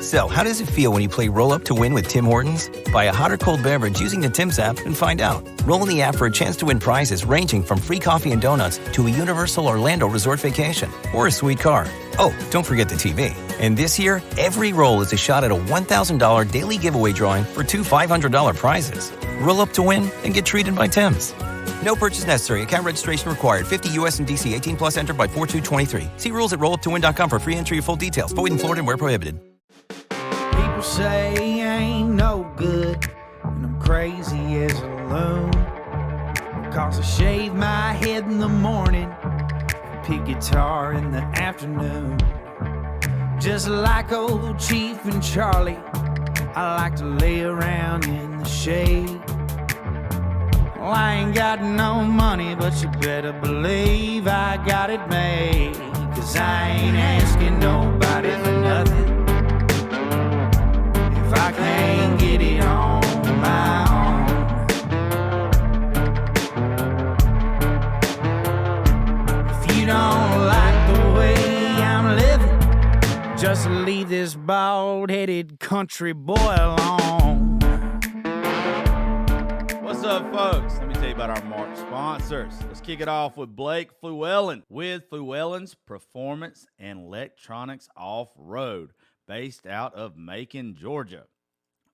So, how does it feel when you play Roll Up to Win with Tim Hortons? Buy a hot or cold beverage using the Tim's app and find out. Roll in the app for a chance to win prizes ranging from free coffee and donuts to a Universal Orlando resort vacation or a sweet car. Oh, don't forget the TV. And this year, every roll is a shot at a $1,000 daily giveaway drawing for two $500 prizes. Roll up to win and get treated by Tim's. No purchase necessary. Account registration required. 50 U.S. and D.C. 18 plus entered by 4/2/23. See rules at rolluptowin.com for free entry and full details. Void in Florida and where prohibited. People say I ain't no good, and I'm crazy as a loon. Because I shave my head in the morning and pick guitar in the afternoon. Just like old Chief and Charlie, I like to lay around in the shade. Well, I ain't got no money, but you better believe I got it made. 'Cause I ain't asking nobody for nothing if I can't get it on my own. If you don't like the way I'm living, just leave this bald-headed country boy alone. What's up, folks? Let me tell you about our March sponsors. Let's kick it off with Blake Fluellen with Fluellen's Performance and Electronics Off-Road, based out of Macon, Georgia.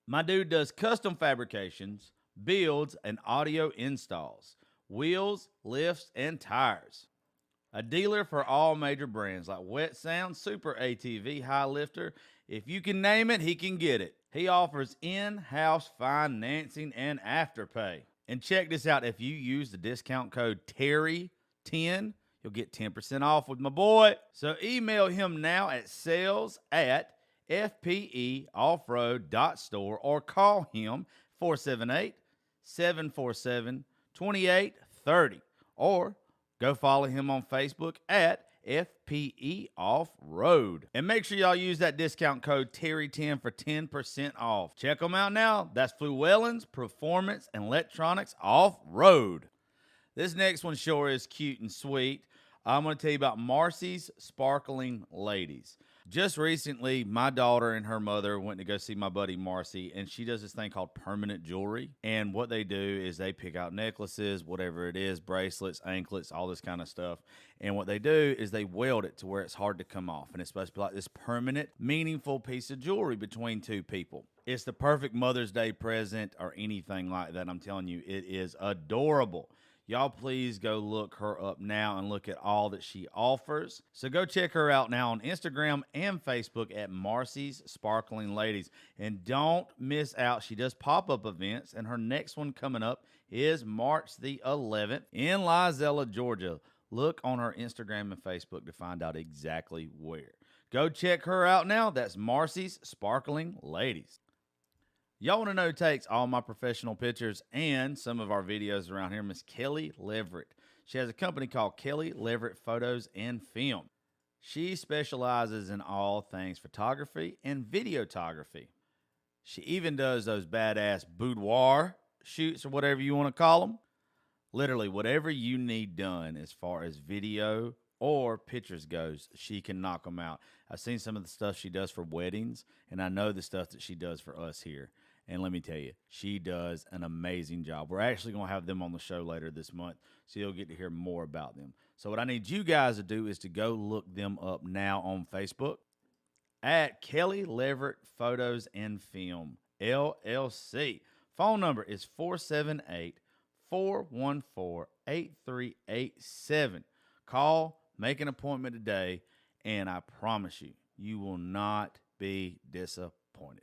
My dude does custom fabrications, builds, and audio installs, wheels, lifts, and tires. A dealer for all major brands like Wet Sound, Super ATV, High Lifter. If you can name it, he can get it. He offers in-house financing and afterpay. And check this out. If you use the discount code Terry10, you'll get 10% off with my boy. So email him now at sales@fpeoffroad.store or call him 478-747-2830. Or go follow him on Facebook at FPE Off-Road. And make sure y'all use that discount code Terry10 for 10% off. Check them out now. That's Fluellen's Performance and Electronics Off-Road. This next one sure is cute and sweet. I'm going to tell you about Marcy's Sparkling Ladies. Just recently, my daughter and her mother went to go see my buddy Marcy, and she does this thing called permanent jewelry. And what they do is they pick out necklaces, whatever it is, bracelets, anklets, all this kind of stuff. And what they do is they weld it to where it's hard to come off. And it's supposed to be like this permanent, meaningful piece of jewelry between two people. It's the perfect Mother's Day present or anything like that. I'm telling you, it is adorable. Y'all please go look her up now and look at all that she offers. So go check her out now on Instagram and Facebook at Marcy's Sparkling Ladies. And don't miss out. She does pop-up events, and her next one coming up is March the 11th in Lizella, Georgia. Look on her Instagram and Facebook to find out exactly where. Go check her out now. That's Marcy's Sparkling Ladies. Y'all want to know who takes all my professional pictures and some of our videos around here? Miss Kelly Leverett. She has a company called Kelly Leverett Photos and Film. She specializes in all things photography and videography. She even does those badass boudoir shoots or whatever you want to call them. Literally, whatever you need done as far as video or pictures goes, she can knock them out. I've seen some of the stuff she does for weddings, and I know the stuff that she does for us here. And let me tell you, she does an amazing job. We're actually going to have them on the show later this month, so you'll get to hear more about them. So what I need you guys to do is to go look them up now on Facebook at Kelly Leverett Photos and Film, LLC. Phone number is 478-414-8387. Call, make an appointment today, and I promise you, you will not be disappointed.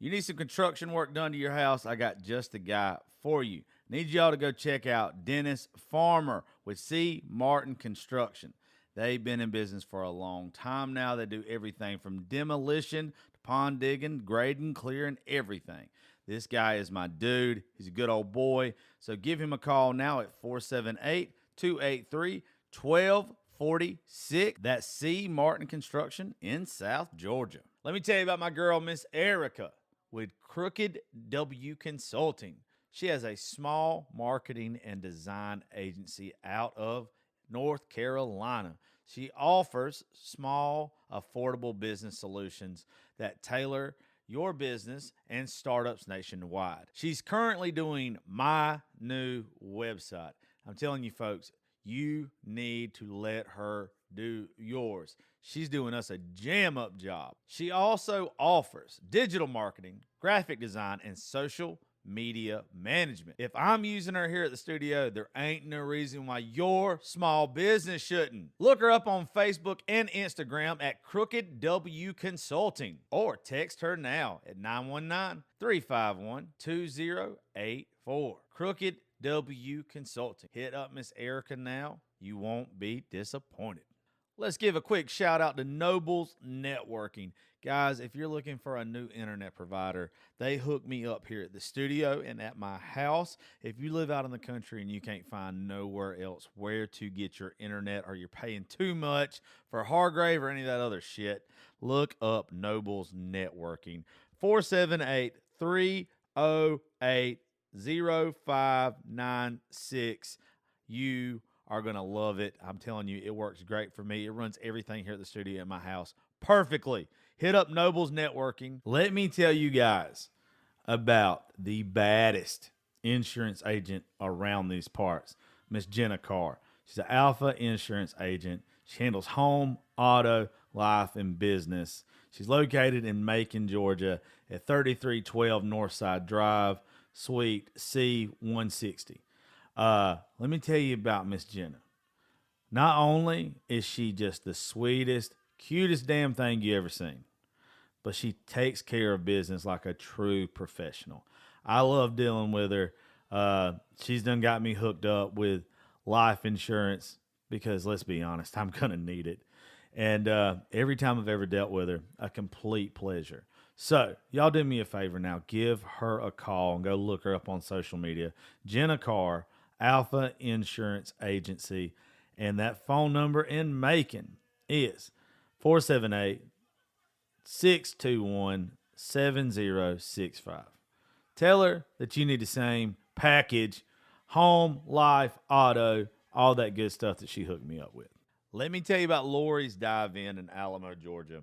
You need some construction work done to your house? I got just the guy for you. Need y'all to go check out Dennis Farmer with C. Martin Construction. They've been in business for a long time now. They do everything from demolition to pond digging, grading, clearing, everything. This guy is my dude. He's a good old boy. So give him a call now at 478-283-1246. That's C. Martin Construction in South Georgia. Let me tell you about my girl, Miss Erica, with Crooked W Consulting. She has a small marketing and design agency out of North Carolina. She offers small, affordable business solutions that tailor your business and startups nationwide. She's currently doing my new website. I'm telling you, folks, you need to let her do yours. She's doing us a jam up job. She also offers digital marketing, graphic design, and social media management. If I'm using her here at the studio, there ain't no reason why your small business shouldn't. Look her up on Facebook and Instagram at Crooked W Consulting, or text her now at 919-351-2084. Crooked W Consulting. Hit up Miss Erica now. You won't be disappointed. Let's give a quick shout out to Nobles Networking. Guys, if you're looking for a new internet provider, they hook me up here at the studio and at my house. If you live out in the country and you can't find nowhere else where to get your internet, or you're paying too much for Hargrave or any of that other shit, look up Nobles Networking. 478-308-0596. You are going to love it. I'm telling you, it works great for me. It runs everything here at the studio at my house perfectly. Hit up Nobles Networking. Let me tell you guys about the baddest insurance agent around these parts, Miss Jenna Carr. She's an alpha insurance agent. She handles home, auto, life, and business. She's located in Macon, Georgia at 3312 Northside Drive, Suite C160. Let me tell you about Miss Jenna. Not only is she just the sweetest, cutest damn thing you ever seen, but she takes care of business like a true professional. I love dealing with her. She's done got me hooked up with life insurance because, let's be honest, I'm going to need it. And every time I've ever dealt with her, a complete pleasure. So, y'all do me a favor now. Give her a call and go look her up on social media. Jenna Carr, Alpha Insurance Agency. And that phone number in Macon is 478-621-7065. Tell her that you need the same package, home, life, auto, all that good stuff that she hooked me up with. Let me tell you about Lori's Dive-In in Alamo, Georgia.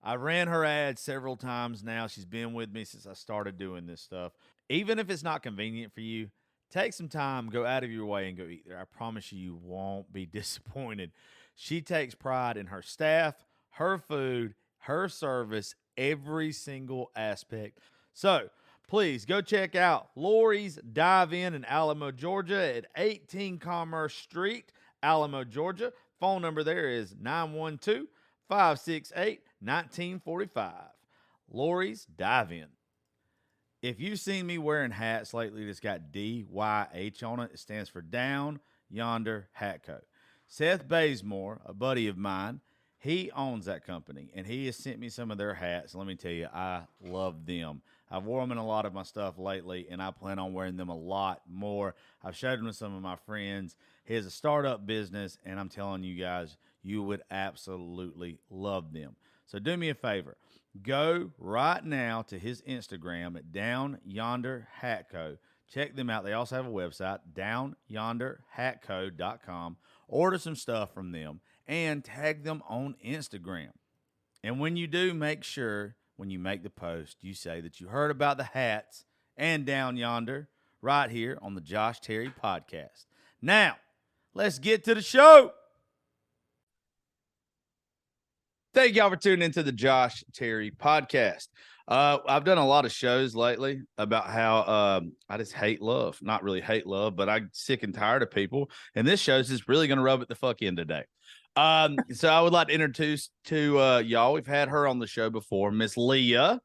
I ran her ad several times now. She's been with me since I started doing this stuff. Even if it's not convenient for you, take some time, go out of your way, and go eat there. I promise you won't be disappointed. She takes pride in her staff, her food, her service, every single aspect. So please go check out Lori's Dive-In in Alamo, Georgia at 18 Commerce Street, Alamo, Georgia. Phone number there is 912-568-1945. Lori's Dive-In. If you've seen me wearing hats lately that's got DYH on it, it stands for Down Yonder Hat Co. Seth Bazemore, a buddy of mine, he owns that company, and he has sent me some of their hats. Let me tell you, I love them. I've worn them in a lot of my stuff lately, and I plan on wearing them a lot more. I've showed them to some of my friends. He has a startup business, and I'm telling you guys, you would absolutely love them. So do me a favor. Go right now to his Instagram at Down Yonder Hat Co. Check them out. They also have a website, downyonderhatco.com. Order some stuff from them and tag them on Instagram. And when you do, make sure when you make the post, you say that you heard about the hats and Down Yonder right here on the Josh Terry Podcast. Now, let's get to the show. Thank y'all for tuning into the Josh Terry Podcast. I've done a lot of shows lately about how I just hate love. Not really hate love, but I'm sick and tired of people. And this show's just really going to rub it the fuck in today. So I would like to introduce to y'all. We've had her on the show before, Miss Leah,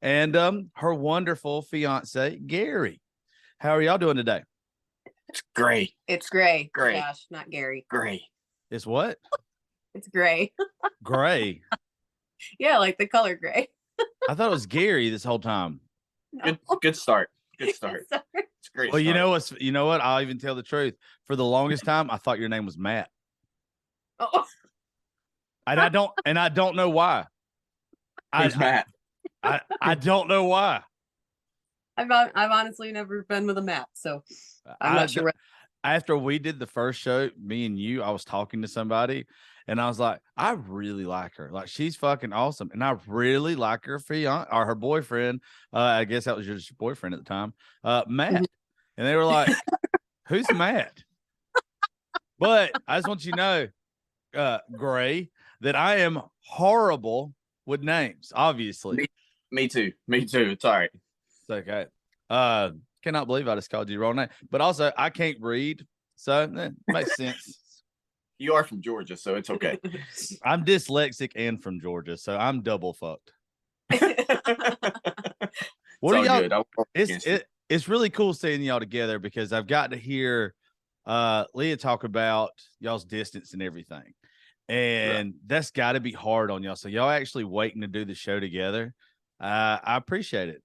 and her wonderful fiance, Gary. How are y'all doing today? It's gray. It's gray. Gray. Josh, not Gary. Gray. It's what? It's gray. Gray. Yeah, like the color gray. I thought it was Gary this whole time. No. Good start. Good start. Sorry. It's a great. Well, start. you know what? I'll even tell the truth. For the longest time, I thought your name was Matt. Oh. And I don't know why. Who's Matt? I don't know why. I've honestly never been with a map, so I'm not sure. After we did the first show, me and you, I was talking to somebody, And I was like, I really like her. Like, she's fucking awesome. And I really like her fiance or her boyfriend. I guess that was your boyfriend at the time, Matt. And they were like, who's Matt? But I just want you to know, Gray, that I am horrible with names, obviously. Me too. Me too. It's all right. It's okay. Cannot believe I just called you the wrong name. But also, I can't read. So it makes sense. You are from Georgia, so it's okay. I'm dyslexic and from Georgia, so I'm double fucked. What are y'all? It's really cool seeing y'all together because I've got to hear Leah talk about y'all's distance and everything. And that's got to be hard on y'all. So y'all actually waiting to do the show together. I appreciate it.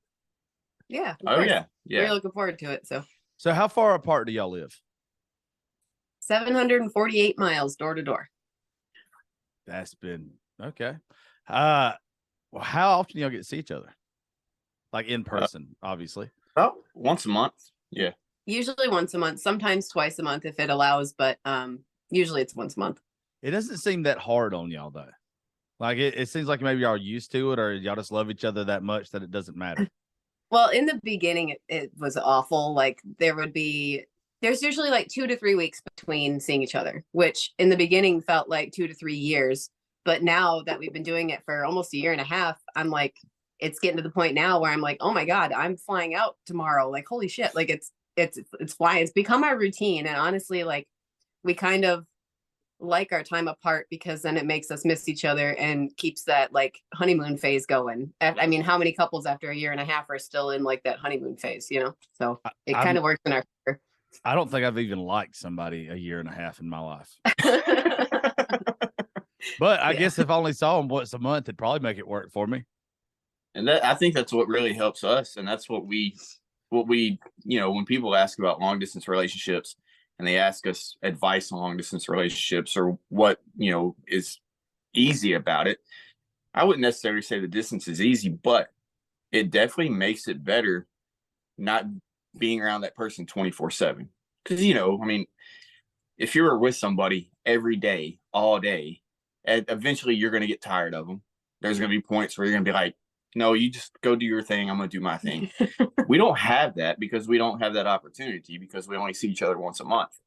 Yeah. Oh, yeah. Yeah. We're looking forward to it. So how far apart do y'all live? 748 miles door to door. That's been okay. Well, how often do y'all get to see each other? Like in person, obviously. About once a month. Yeah. Usually once a month, sometimes twice a month if it allows, but usually it's once a month. It doesn't seem that hard on y'all though. Like it seems like maybe y'all are used to it or y'all just love each other that much that it doesn't matter. Well, in the beginning, it was awful. Like there's usually like 2 to 3 weeks between seeing each other, which in the beginning felt like 2 to 3 years. But now that we've been doing it for almost a year and a half, I'm like, it's getting to the point now where I'm like, oh my God, I'm flying out tomorrow. Like, holy shit. Like it's flying. It's become our routine. And honestly, like we kind of like our time apart because then it makes us miss each other and keeps that like honeymoon phase going. I mean, how many couples after a year and a half are still in like that honeymoon phase, So it kind of works in our favor. I don't think I've even liked somebody a year and a half in my life. But I guess if I only saw them once a month, it'd probably make it work for me. And I think that's what really helps us. And that's what we, when people ask about long distance relationships and they ask us advice on long distance relationships or what, is easy about it, I wouldn't necessarily say the distance is easy, but it definitely makes it better not being around that person 24/7. Because, if you're with somebody every day, all day, eventually you're going to get tired of them. There's going to be points where you're going to be like, no, you just go do your thing. I'm going to do my thing. We don't have that because we don't have that opportunity because we only see each other once a month.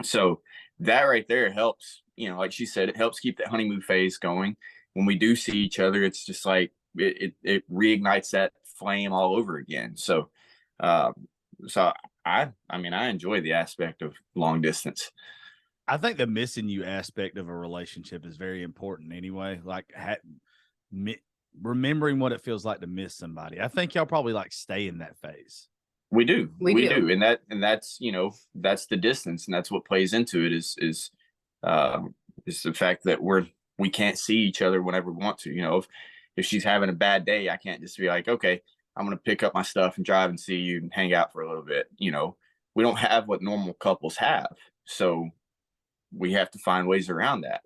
So that right there helps, like she said, it helps keep that honeymoon phase going. When we do see each other, it's just like it reignites that flame all over again. So, I enjoy the aspect of long distance. I think the missing you aspect of a relationship is very important anyway. Like remembering what it feels like to miss somebody. I think y'all probably like stay in that phase. We do. We do. And that's, that's the distance. And that's what plays into it is the fact that we can't see each other whenever we want to. If she's having a bad day, I can't just be like, okay, I'm going to pick up my stuff and drive and see you and hang out for a little bit. We don't have what normal couples have. So we have to find ways around that.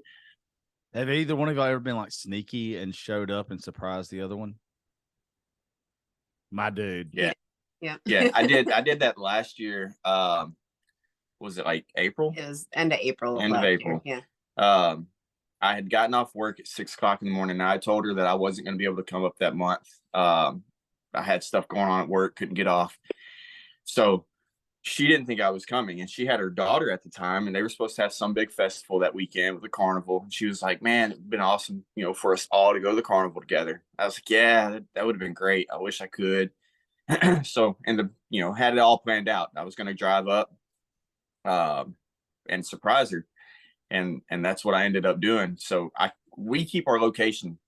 Have either one of y'all ever been like sneaky and showed up and surprised the other one? My dude. Yeah. Yeah. I did that last year. Was it like April? It was end of April. End of April. Year. Yeah. I had gotten off work at 6:00 in the morning. And I told her that I wasn't going to be able to come up that month. I had stuff going on at work, couldn't get off. So she didn't think I was coming, and she had her daughter at the time, and they were supposed to have some big festival that weekend with the carnival. And she was like, man, it'd been awesome, for us all to go to the carnival together. I was like, yeah, that would have been great. I wish I could. So, had it all planned out. I was going to drive up, and surprise her. And that's what I ended up doing. So we keep our location,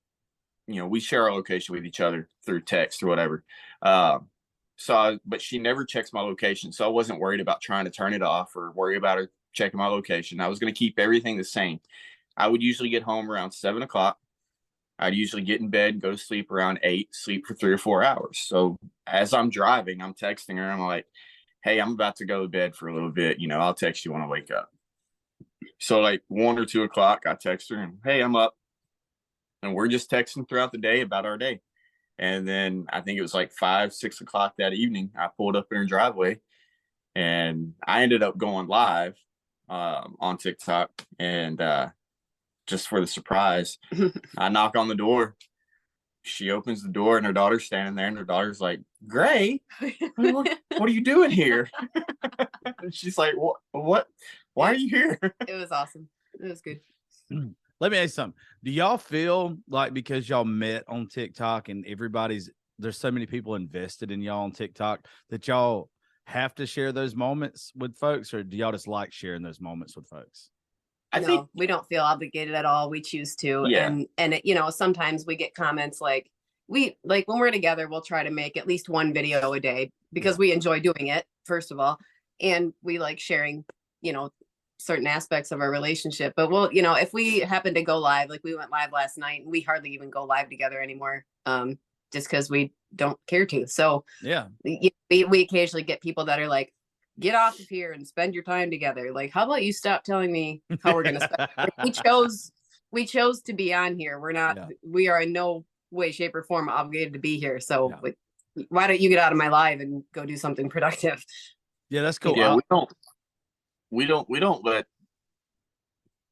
we share our location with each other through text or whatever. But she never checks my location. So I wasn't worried about trying to turn it off or worry about her checking my location. I was going to keep everything the same. I would usually get home around 7:00. I'd usually get in bed, go to sleep around 8, sleep for 3 or 4 hours. So as I'm driving, I'm texting her. I'm like, hey, I'm about to go to bed for a little bit. I'll text you when I wake up. So like 1 or 2 o'clock, I text her and, hey, I'm up. And we're just texting throughout the day about our day. And then I think it was like 5, 6 o'clock that evening, I pulled up in her driveway and I ended up going live on TikTok. And just for the surprise. I knock on the door. She opens the door and her daughter's standing there, and her daughter's like, Gray, what are you doing here? And she's like, what? Why are you here? It was awesome. It was good. Let me ask you something. Do y'all feel like because y'all met on TikTok and there's so many people invested in y'all on TikTok that y'all have to share those moments with folks, or do y'all just like sharing those moments with folks? I think we don't feel obligated at all. We choose to. Yeah. And it, sometimes we get comments like when we're together, we'll try to make at least one video a day because we enjoy doing it, first of all. And we like sharing, certain aspects of our relationship. But we'll, if we happen to go live, like we went live last night, and we hardly even go live together anymore. Just because we don't care to. So yeah, we occasionally get people that are like, get off of here and spend your time together. Like, how about you stop telling me how we're going to spend? We chose to be on here. We are in no way, shape, or form obligated to be here. So why don't you get out of my live and go do something productive? Yeah, that's cool. Yeah, we don't let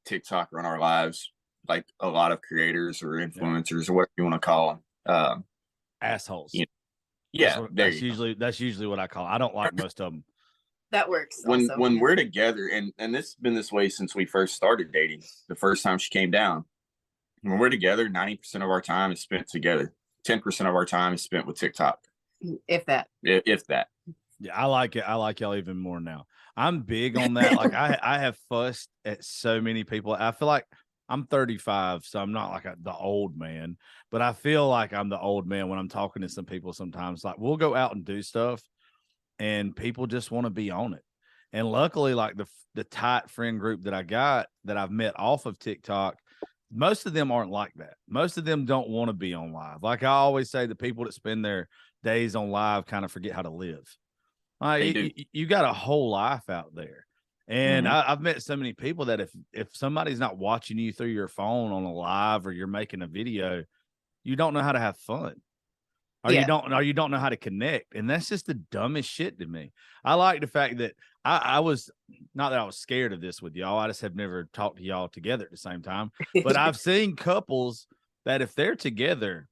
TikTok run our lives like a lot of creators or influencers or whatever you want to call them. Assholes. That's usually what I call. I don't like most of them. That works. When we're together, and this has been this way since we first started dating. The first time she came down, when we're together, 90% of our time is spent together. 10% of our time is spent with TikTok. If that. Yeah, I like it. I like y'all even more now. I'm big on that. Like I have fussed at so many people. I feel like I'm 35, so I'm not like the old man, but I feel like I'm the old man when I'm talking to some people sometimes. Like we'll go out and do stuff and people just want to be on it. And luckily, like the tight friend group that I got that I've met off of TikTok, most of them aren't like that. Most of them don't want to be on live. Like I always say, the people that spend their days on live kind of forget how to live. You got a whole life out there. And I've met so many people that if somebody's not watching you through your phone on a live or you're making a video, you don't know how to have fun. You don't know how to connect. And that's just the dumbest shit to me. I like the fact that I was not that I was scared of this with y'all. I just have never talked to y'all together at the same time. But I've seen couples that if they're together,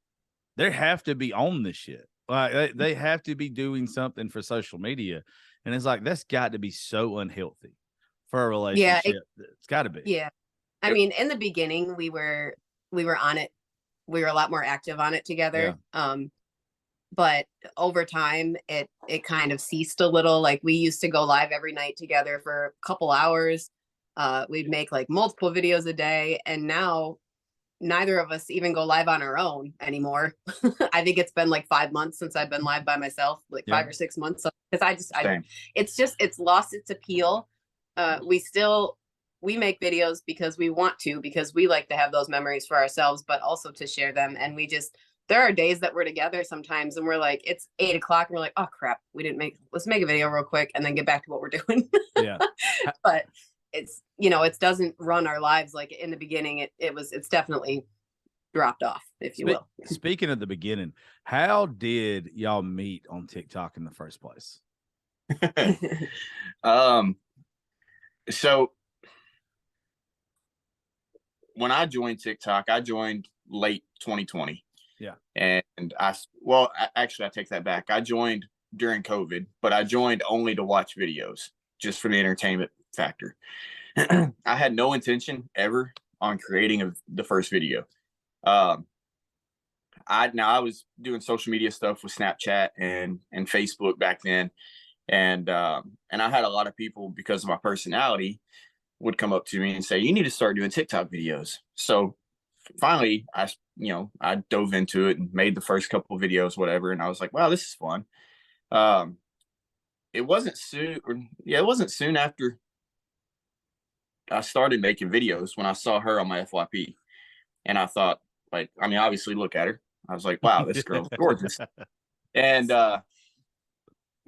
they have to be on this shit. Like they have to be doing something for social media. And it's like, that's got to be so unhealthy for a relationship. Yeah, it's got to be. Yeah. I mean, in the beginning, we were on it. We were a lot more active on it together. Yeah. But over time, it kind of ceased a little. Like we used to go live every night together for a couple hours. We'd make like multiple videos a day. And now neither of us even go live on our own anymore. I think it's been like 5 months since I've been live by myself, like 5 or 6 months. Because it's lost its appeal. We make videos because we want to, because we like to have those memories for ourselves, but also to share them. And there are days that we're together sometimes and we're like, it's 8 o'clock and we're like, oh crap, let's make a video real quick and then get back to what we're doing. Yeah. But it's, it doesn't run our lives like in the beginning. It's definitely dropped off, if you will. Speaking of the beginning, how did y'all meet on TikTok in the first place? So when I joined TikTok, I joined late 2020. Yeah. And I take that back. I joined during COVID, but I joined only to watch videos, just for the entertainment factor. I had no intention ever on creating the first video. I was doing social media stuff with Snapchat and Facebook back then. And I had a lot of people, because of my personality, would come up to me and say, you need to start doing TikTok videos. So finally, I dove into it and made the first couple of videos, whatever. And I was like, wow, this is fun. It wasn't soon after I started making videos when I saw her on my FYP. And I thought, obviously look at her. I was like, wow, this girl's gorgeous. And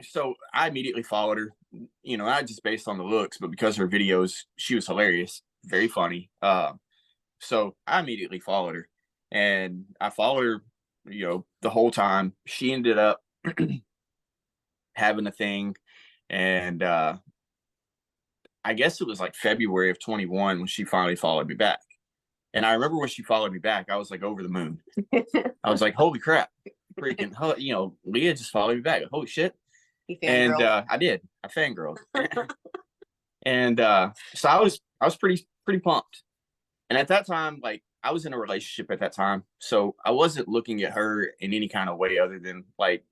so I immediately followed her, not just based on the looks, but because her videos, she was hilarious, very funny. So I immediately followed her, and I followed her, the whole time. She ended up having a thing. And I guess it was like February of 21 when she finally followed me back. And I remember when she followed me back, I was like over the moon. I was like, holy crap, freaking, Leah just followed me back. Holy shit. And I did. I fangirled. And so I was pretty pumped. And at that time, like, I was in a relationship at that time, so I wasn't looking at her in any kind of way other than like,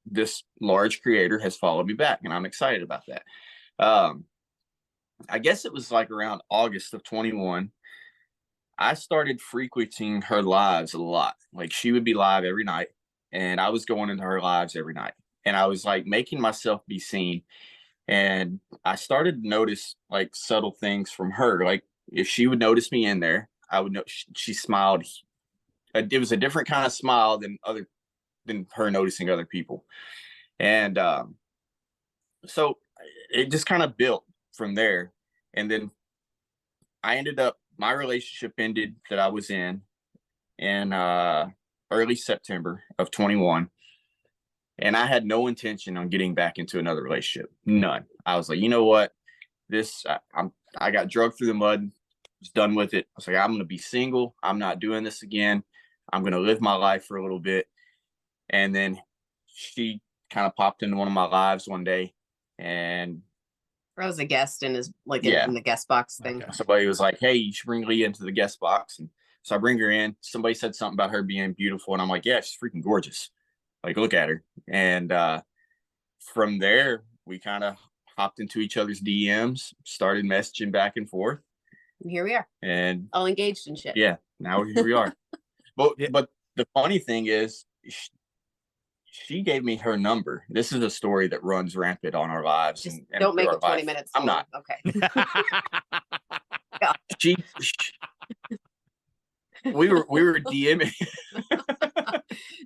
this large creator has followed me back, and I'm excited about that. I guess it was like around August of 21. I started frequenting her lives a lot. Like, she would be live every night, and I was going into her lives every night, and I was like making myself be seen. And I started to notice like subtle things from her. Like, if she would notice me in there, I would know she smiled. It was a different kind of smile than her noticing other people. And so it just kind of built from there. And then my relationship ended that I was in early September of 21. And I had no intention on getting back into another relationship. None. I was like, you know what? I got drugged through the mud. Was done with it. I was like, I'm going to be single. I'm not doing this again. I'm going to live my life for a little bit. And then she kind of popped into one of my lives one day, and I was a guest in in the guest box thing. Okay. Somebody was like, hey, you should bring Leah into the guest box. And so I bring her in. Somebody said something about her being beautiful, and I'm like, yeah, she's freaking gorgeous. Like, look at her. And from there, we kind of hopped into each other's DMs, started messaging back and forth. And here we are. And all engaged and shit. Yeah, now here we are. But the funny thing is, she gave me her number. This is a story that runs rampant on our lives. Just don't make it 20 minutes. I'm not. Okay. We were DMing.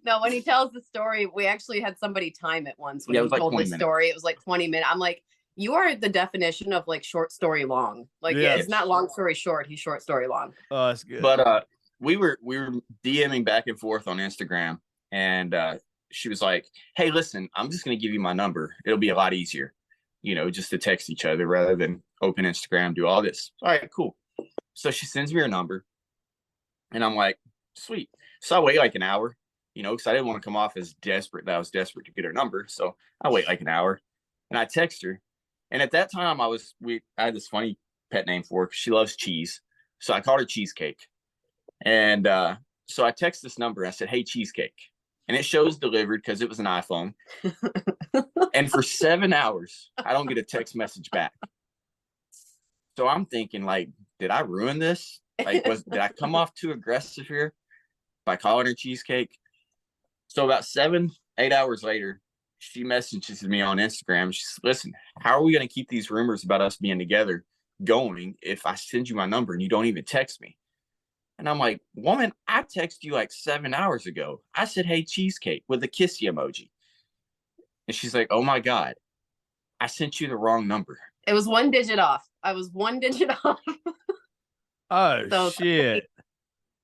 No, when he tells the story, we actually had somebody time it once when he told the story. It was like 20 minutes. I'm like, you are the definition of like short story long. Like, yeah, it's not long story short. He's short story long. Oh, that's good. But we were DMing back and forth on Instagram, and she was like, hey, listen, I'm just going to give you my number. It'll be a lot easier, just to text each other rather than open Instagram, do all this. All right, cool. So she sends me her number, and I'm like, sweet. So I wait like an hour, because I didn't want to come off as desperate, that I was desperate to get her number. So I wait like an hour, and I text her. And at that time, I had this funny pet name for her because she loves cheese. So I called her Cheesecake. And so I text this number. I said, hey, Cheesecake. And it shows delivered because it was an iPhone. And for 7 hours, I don't get a text message back. So I'm thinking, like, did I ruin this? Like, did I come off too aggressive here by calling her Cheesecake? So about 7-8 hours later, she messages me on Instagram. She says, listen, how are we going to keep these rumors about us being together going if I send you my number and you don't even text me? And I'm like, woman, I texted you like 7 hours ago. I said, hey, Cheesecake, with a kissy emoji. And she's like, oh my God, I sent you the wrong number. It was 1 digit off. I was 1 digit off. Oh, so shit.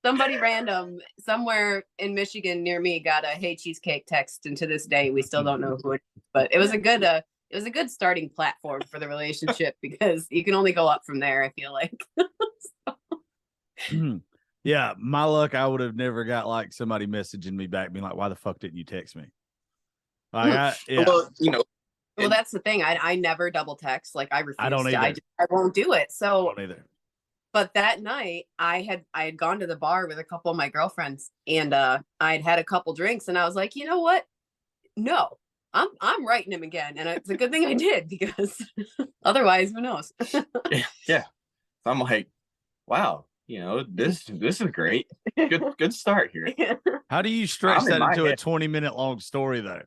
Somebody random somewhere in Michigan near me got a hey Cheesecake text, and to this day we still don't know who it is. But it was a good starting platform for the relationship because you can only go up from there, I feel like. Yeah, my luck, I would have never got like somebody messaging me back being like, why the fuck didn't you text me? Like, well, that's the thing. I never double text. Like, I refuse. I don't either. I won't do it. So I don't either. But that night I had gone to the bar with a couple of my girlfriends, and I'd had a couple drinks, and I was like, you know what? No, I'm writing him again. And it's a good thing I did, because otherwise, who knows? Yeah. I'm like, wow, this is great. Good start here. How do you stretch that into a 20-minute long story though?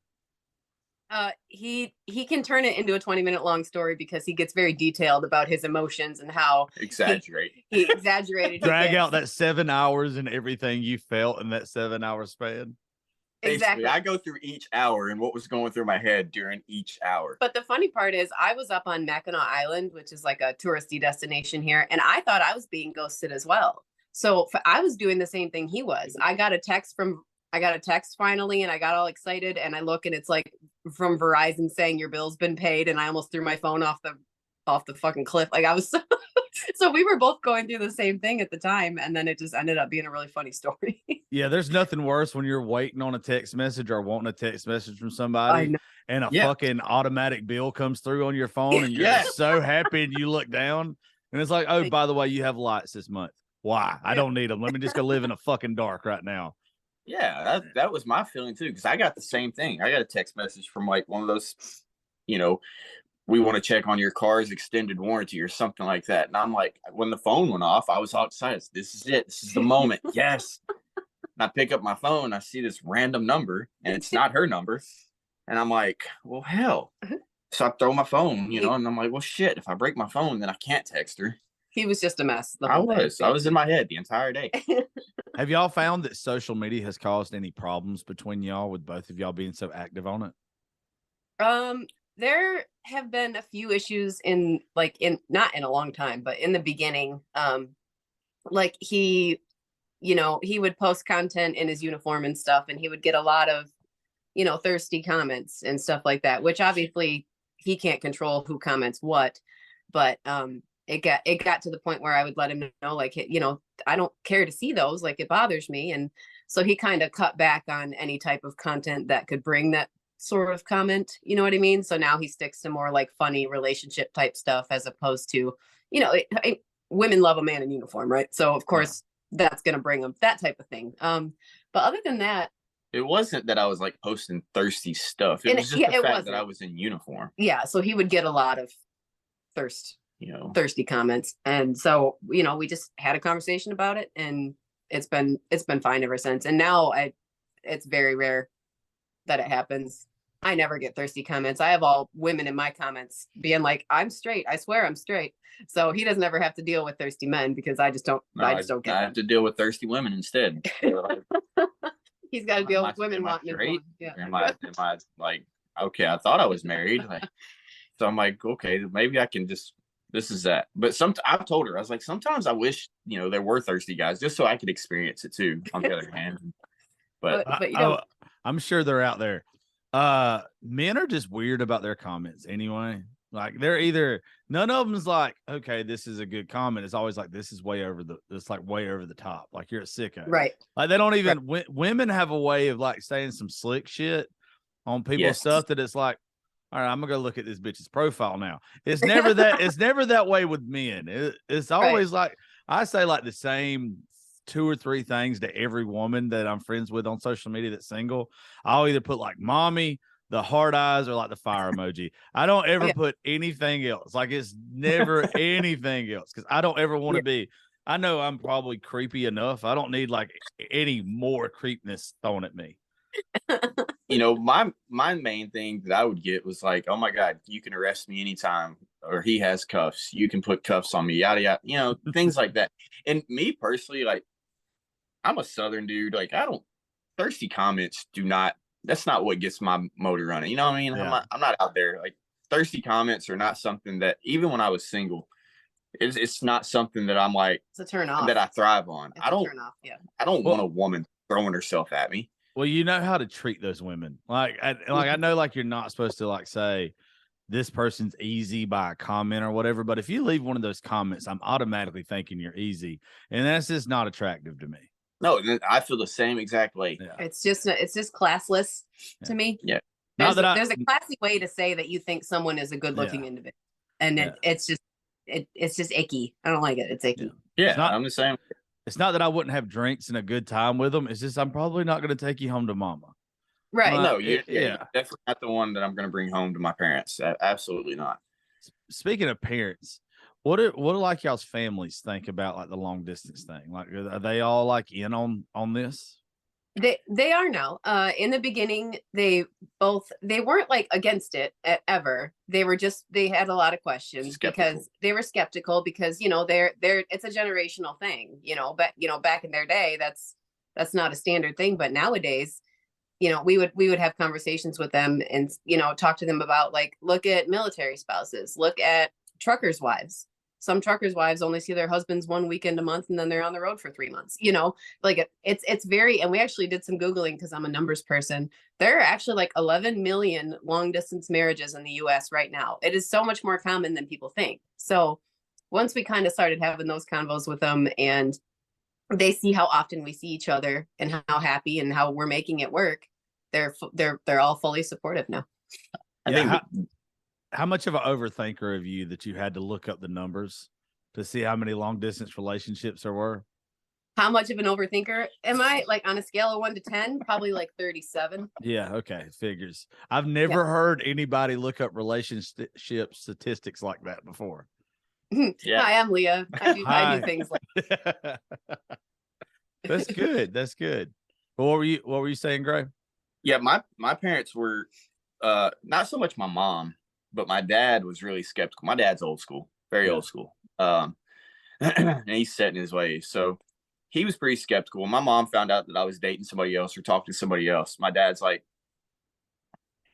He can turn it into a 20-minute long story because he gets very detailed about his emotions and how he exaggerated. Drag out that 7 hours and everything you felt in that 7 hour span. Exactly. Basically, I go through each hour and what was going through my head during each hour. But the funny part is I was up on Mackinac Island, which is like a touristy destination here, and I thought I was being ghosted as well. So I was doing the same thing he was. I got a text finally, and I got all excited, and I look, and it's like from Verizon saying your bill's been paid, and I almost threw my phone off the fucking cliff. Like, I was So we were both going through the same thing at the time, and then it just ended up being a really funny story. Yeah, there's nothing worse when you're waiting on a text message or wanting a text message from I somebody know. and a Yeah. fucking automatic bill comes through on your phone and you're Yes. so happy and you look down and it's like, oh, by the way, you have lights this month. Why? I don't need them. Let me just go live in a fucking dark right now. Yeah, that was my feeling too, because I got the same thing. I got a text message from like one of those, you know, we want to check on your car's extended warranty or something like that. And I'm like, when the phone went off, I was all excited. This is it. This is the moment. Yes. And I pick up my phone, I see this random number, and it's not her number. And I'm like, well, hell. So I throw my phone, and I'm like, well, shit, if I break my phone, then I can't text her. He was just a mess. I was in my head the entire day. Have y'all found that social media has caused any problems between y'all with both of y'all being so active on it? There have been a few issues not in a long time, but in the beginning, like he would post content in his uniform and stuff, and he would get a lot of, thirsty comments and stuff like that, which obviously he can't control who comments what, but, it got to the point where I would let him know, like, I don't care to see those, like, it bothers me. And so he kind of cut back on any type of content that could bring that sort of comment, you know what I mean? So now he sticks to more like funny relationship type stuff, as opposed to, women love a man in uniform, right? So of course that's going to bring them that type of thing. But other than that, it wasn't that I was like posting thirsty stuff. It was just the fact that I was in uniform. Yeah. So he would get a lot of thirsty comments. And so, we just had a conversation about it, and it's been fine ever since. And now it's very rare that it happens. I never get thirsty comments. I have all women in my comments being like, I'm straight. I swear I'm straight. So he doesn't ever have to deal with thirsty men, because I just don't get I have to deal with thirsty women instead. He's got to deal with women wanting to. Yeah. Am I like, okay, I thought I was married. Like, so I'm like, okay, maybe I can just, this is that. But I've told her, I was like, sometimes I wish, there were thirsty guys, just so I could experience it too, on the other hand. But I'm sure they're out there. Men are just weird about their comments anyway. Like, they're either, none of them's like, okay, this is a good comment. It's always like, this is way over the top. Like, you're a sicko. Right. Like, they don't even, women have a way of like saying some slick shit on people's stuff that it's like, all right, I'm gonna go look at this bitch's profile now. It's never that. It's never that way with men. It's always like, I say like the same 2 or 3 things to every woman that I'm friends with on social media that's single. I'll either put like mommy, the heart eyes, or like the fire emoji. I don't ever put anything else. Like, it's never anything else, because I don't ever want to be. I know I'm probably creepy enough. I don't need like any more creepness thrown at me. My main thing that I would get was like, oh my God, you can arrest me anytime, or he has cuffs. You can put cuffs on me, yada, yada, things like that. And me personally, like, I'm a Southern dude. Like, thirsty comments that's not what gets my motor running. You know what I mean? Yeah. I'm not out there. Like, thirsty comments are not something that, even when I was single, it's not something that I'm like, it's a turn off, that I thrive on. I don't want a woman throwing herself at me. Well, you know how to treat those women. Like, I know, like, you're not supposed to like say this person's easy by a comment or whatever, but if you leave one of those comments, I'm automatically thinking you're easy, and that's just not attractive to me. No, I feel the same exact way. Yeah. It's just classless to me. Yeah. There's a classy way to say that you think someone is a good looking individual, and it's just icky. I don't like it. It's icky. Yeah, I'm the same. It's not that I wouldn't have drinks and a good time with them. It's just, I'm probably not going to take you home to mama. Right. No, you're definitely not the one that I'm going to bring home to my parents. Absolutely not. Speaking of parents, what do like y'all's families think about like the long distance thing? Like, are they all like in on this? They are now. In the beginning, they weren't like against it ever. They had a lot of questions because they were skeptical, because it's a generational thing, but back in their day, that's not a standard thing. But nowadays, we would have conversations with them and talk to them about, like, look at military spouses, look at truckers' wives. Some truckers' wives only see their husbands one weekend a month, and then they're on the road for 3 months. Like, it's very, and we actually did some Googling, because I'm a numbers person. There are actually like 11 million long distance marriages in the US right now. It is so much more common than people think. So once we kind of started having those convos with them, and they see how often we see each other and how happy and how we're making it work, they're all fully supportive now. I think how much of an overthinker of you that you had to look up the numbers to see how many long distance relationships there were? How much of an overthinker am I? Like on a scale of 1 to 10, probably like 37. Yeah, okay, figures. I've never heard anybody look up relationship statistics like that before. Yeah. Hi, I'm Leah. I do things like That's good. That's good. But what were you saying, Gray? Yeah, my parents were not so much my mom, but my dad was really skeptical. My dad's old school, very old school. And he's set in his ways. So he was pretty skeptical. When my mom found out that I was dating somebody else or talking to somebody else, my dad's like,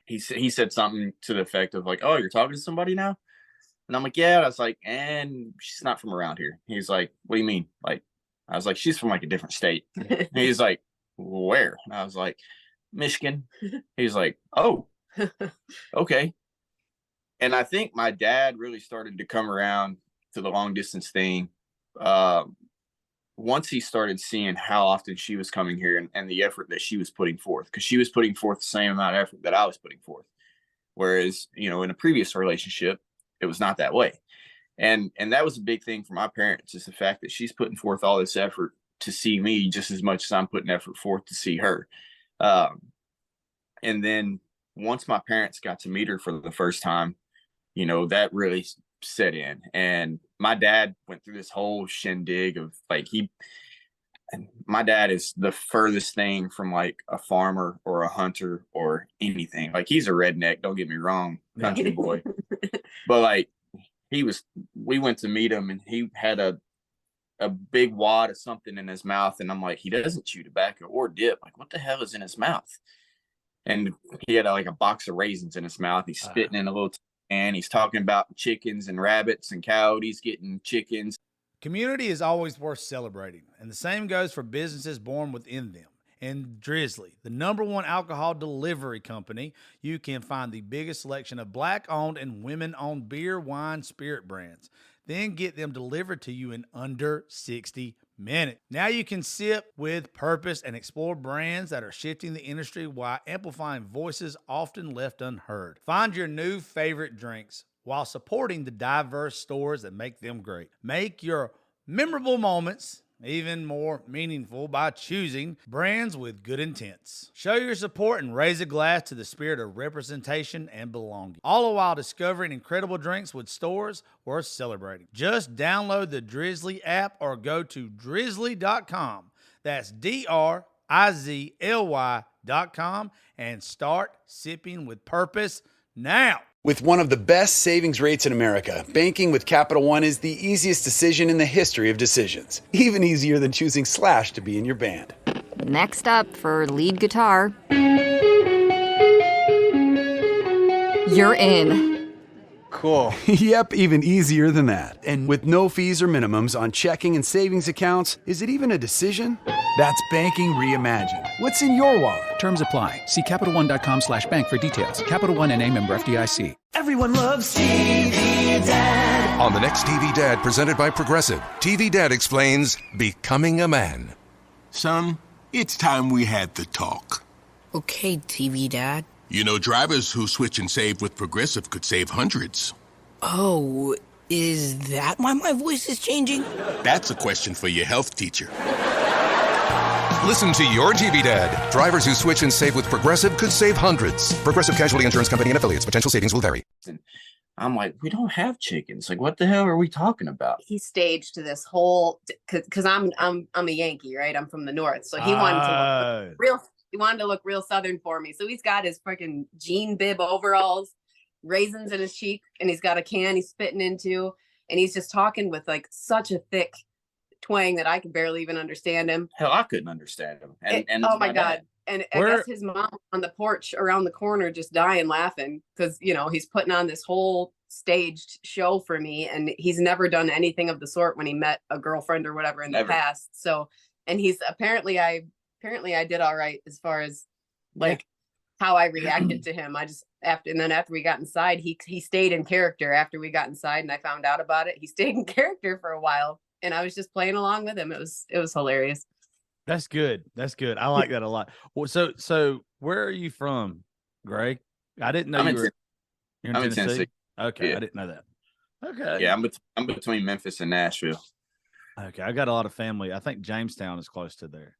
he said something to the effect of like, "Oh, you're talking to somebody now?" And I'm like, "Yeah." I was like, "And she's not from around here." He's like, "What do you mean?" Like, I was like, "She's from like a different state." And he's like, "Where?" And I was like, "Michigan." He's like, "Oh, okay." And I think my dad really started to come around to the long distance thing once he started seeing how often she was coming here and the effort that she was putting forth, because she was putting forth the same amount of effort that I was putting forth. Whereas, in a previous relationship, it was not that way. And that was a big thing for my parents, is the fact that she's putting forth all this effort to see me just as much as I'm putting effort forth to see her. And then once my parents got to meet her for the first time, that really set in. And my dad went through this whole shindig of like, my dad is the furthest thing from like a farmer or a hunter or anything. Like, he's a redneck, don't get me wrong, country boy. But like, we went to meet him and he had a big wad of something in his mouth. And I'm like, he doesn't chew tobacco or dip. Like, what the hell is in his mouth? And he had like a box of raisins in his mouth. He's spitting in a little and he's talking about chickens and rabbits and coyotes getting chickens. Community is always worth celebrating, and the same goes for businesses born within them. In Drizzly, the #1 alcohol delivery company, you can find the biggest selection of Black-owned and women-owned beer, wine, spirit brands. Then get them delivered to you in under 60 minutes. Now you can sip with purpose and explore brands that are shifting the industry while amplifying voices often left unheard. Find your new favorite drinks while supporting the diverse stores that make them great. Make your memorable moments even more meaningful by choosing brands with good intents. Show your support and raise a glass to the spirit of representation and belonging, all the while discovering incredible drinks with stores worth celebrating. Just download the Drizzly app or go to drizzly.com. That's DRIZLY.com and start sipping with purpose now. With one of the best savings rates in America, banking with Capital One is the easiest decision in the history of decisions. Even easier than choosing Slash to be in your band. Next up for lead guitar. You're in. Cool. Yep, even easier than that. And with no fees or minimums on checking and savings accounts, is it even a decision? That's banking reimagined. What's in your wallet? Terms apply. See CapitalOne.com/bank for details. Capital One N.A. member FDIC. Everyone loves TV Dad. On the next TV Dad, presented by Progressive, TV Dad explains becoming a man. Son, it's time we had the talk. Okay, TV Dad. Drivers who switch and save with Progressive could save hundreds. Oh, is that why my voice is changing? That's a question for your health teacher. Listen to your TV Dad. Drivers who switch and save with Progressive could save hundreds. Progressive Casualty Insurance Company and affiliates. Potential savings will vary. I'm like, we don't have chickens. Like, what the hell are we talking about? He staged this whole, because I'm a Yankee, right? I'm from the North, so he wanted to look real. He wanted to look real Southern for me. So he's got his freaking jean bib overalls, raisins in his cheek, and he's got a can he's spitting into. And he's just talking with like such a thick twang that I could barely even understand him. Hell, I couldn't understand him. And oh my God. And I guess his mom on the porch around the corner just dying laughing because, he's putting on this whole staged show for me. And he's never done anything of the sort when he met a girlfriend or whatever in the past. So, and he's apparently I did all right as far as like how I reacted to him. After we got inside, he stayed in character after we got inside and I found out about it. He stayed in character for a while and I was just playing along with him. It was hilarious. That's good. That's good. I like that a lot. Well, so where are you from, Greg? I didn't know you're in Tennessee. Okay, yeah. I didn't know that. Okay. Yeah, I'm between Memphis and Nashville. Okay, I got a lot of family. I think Jamestown is close to there.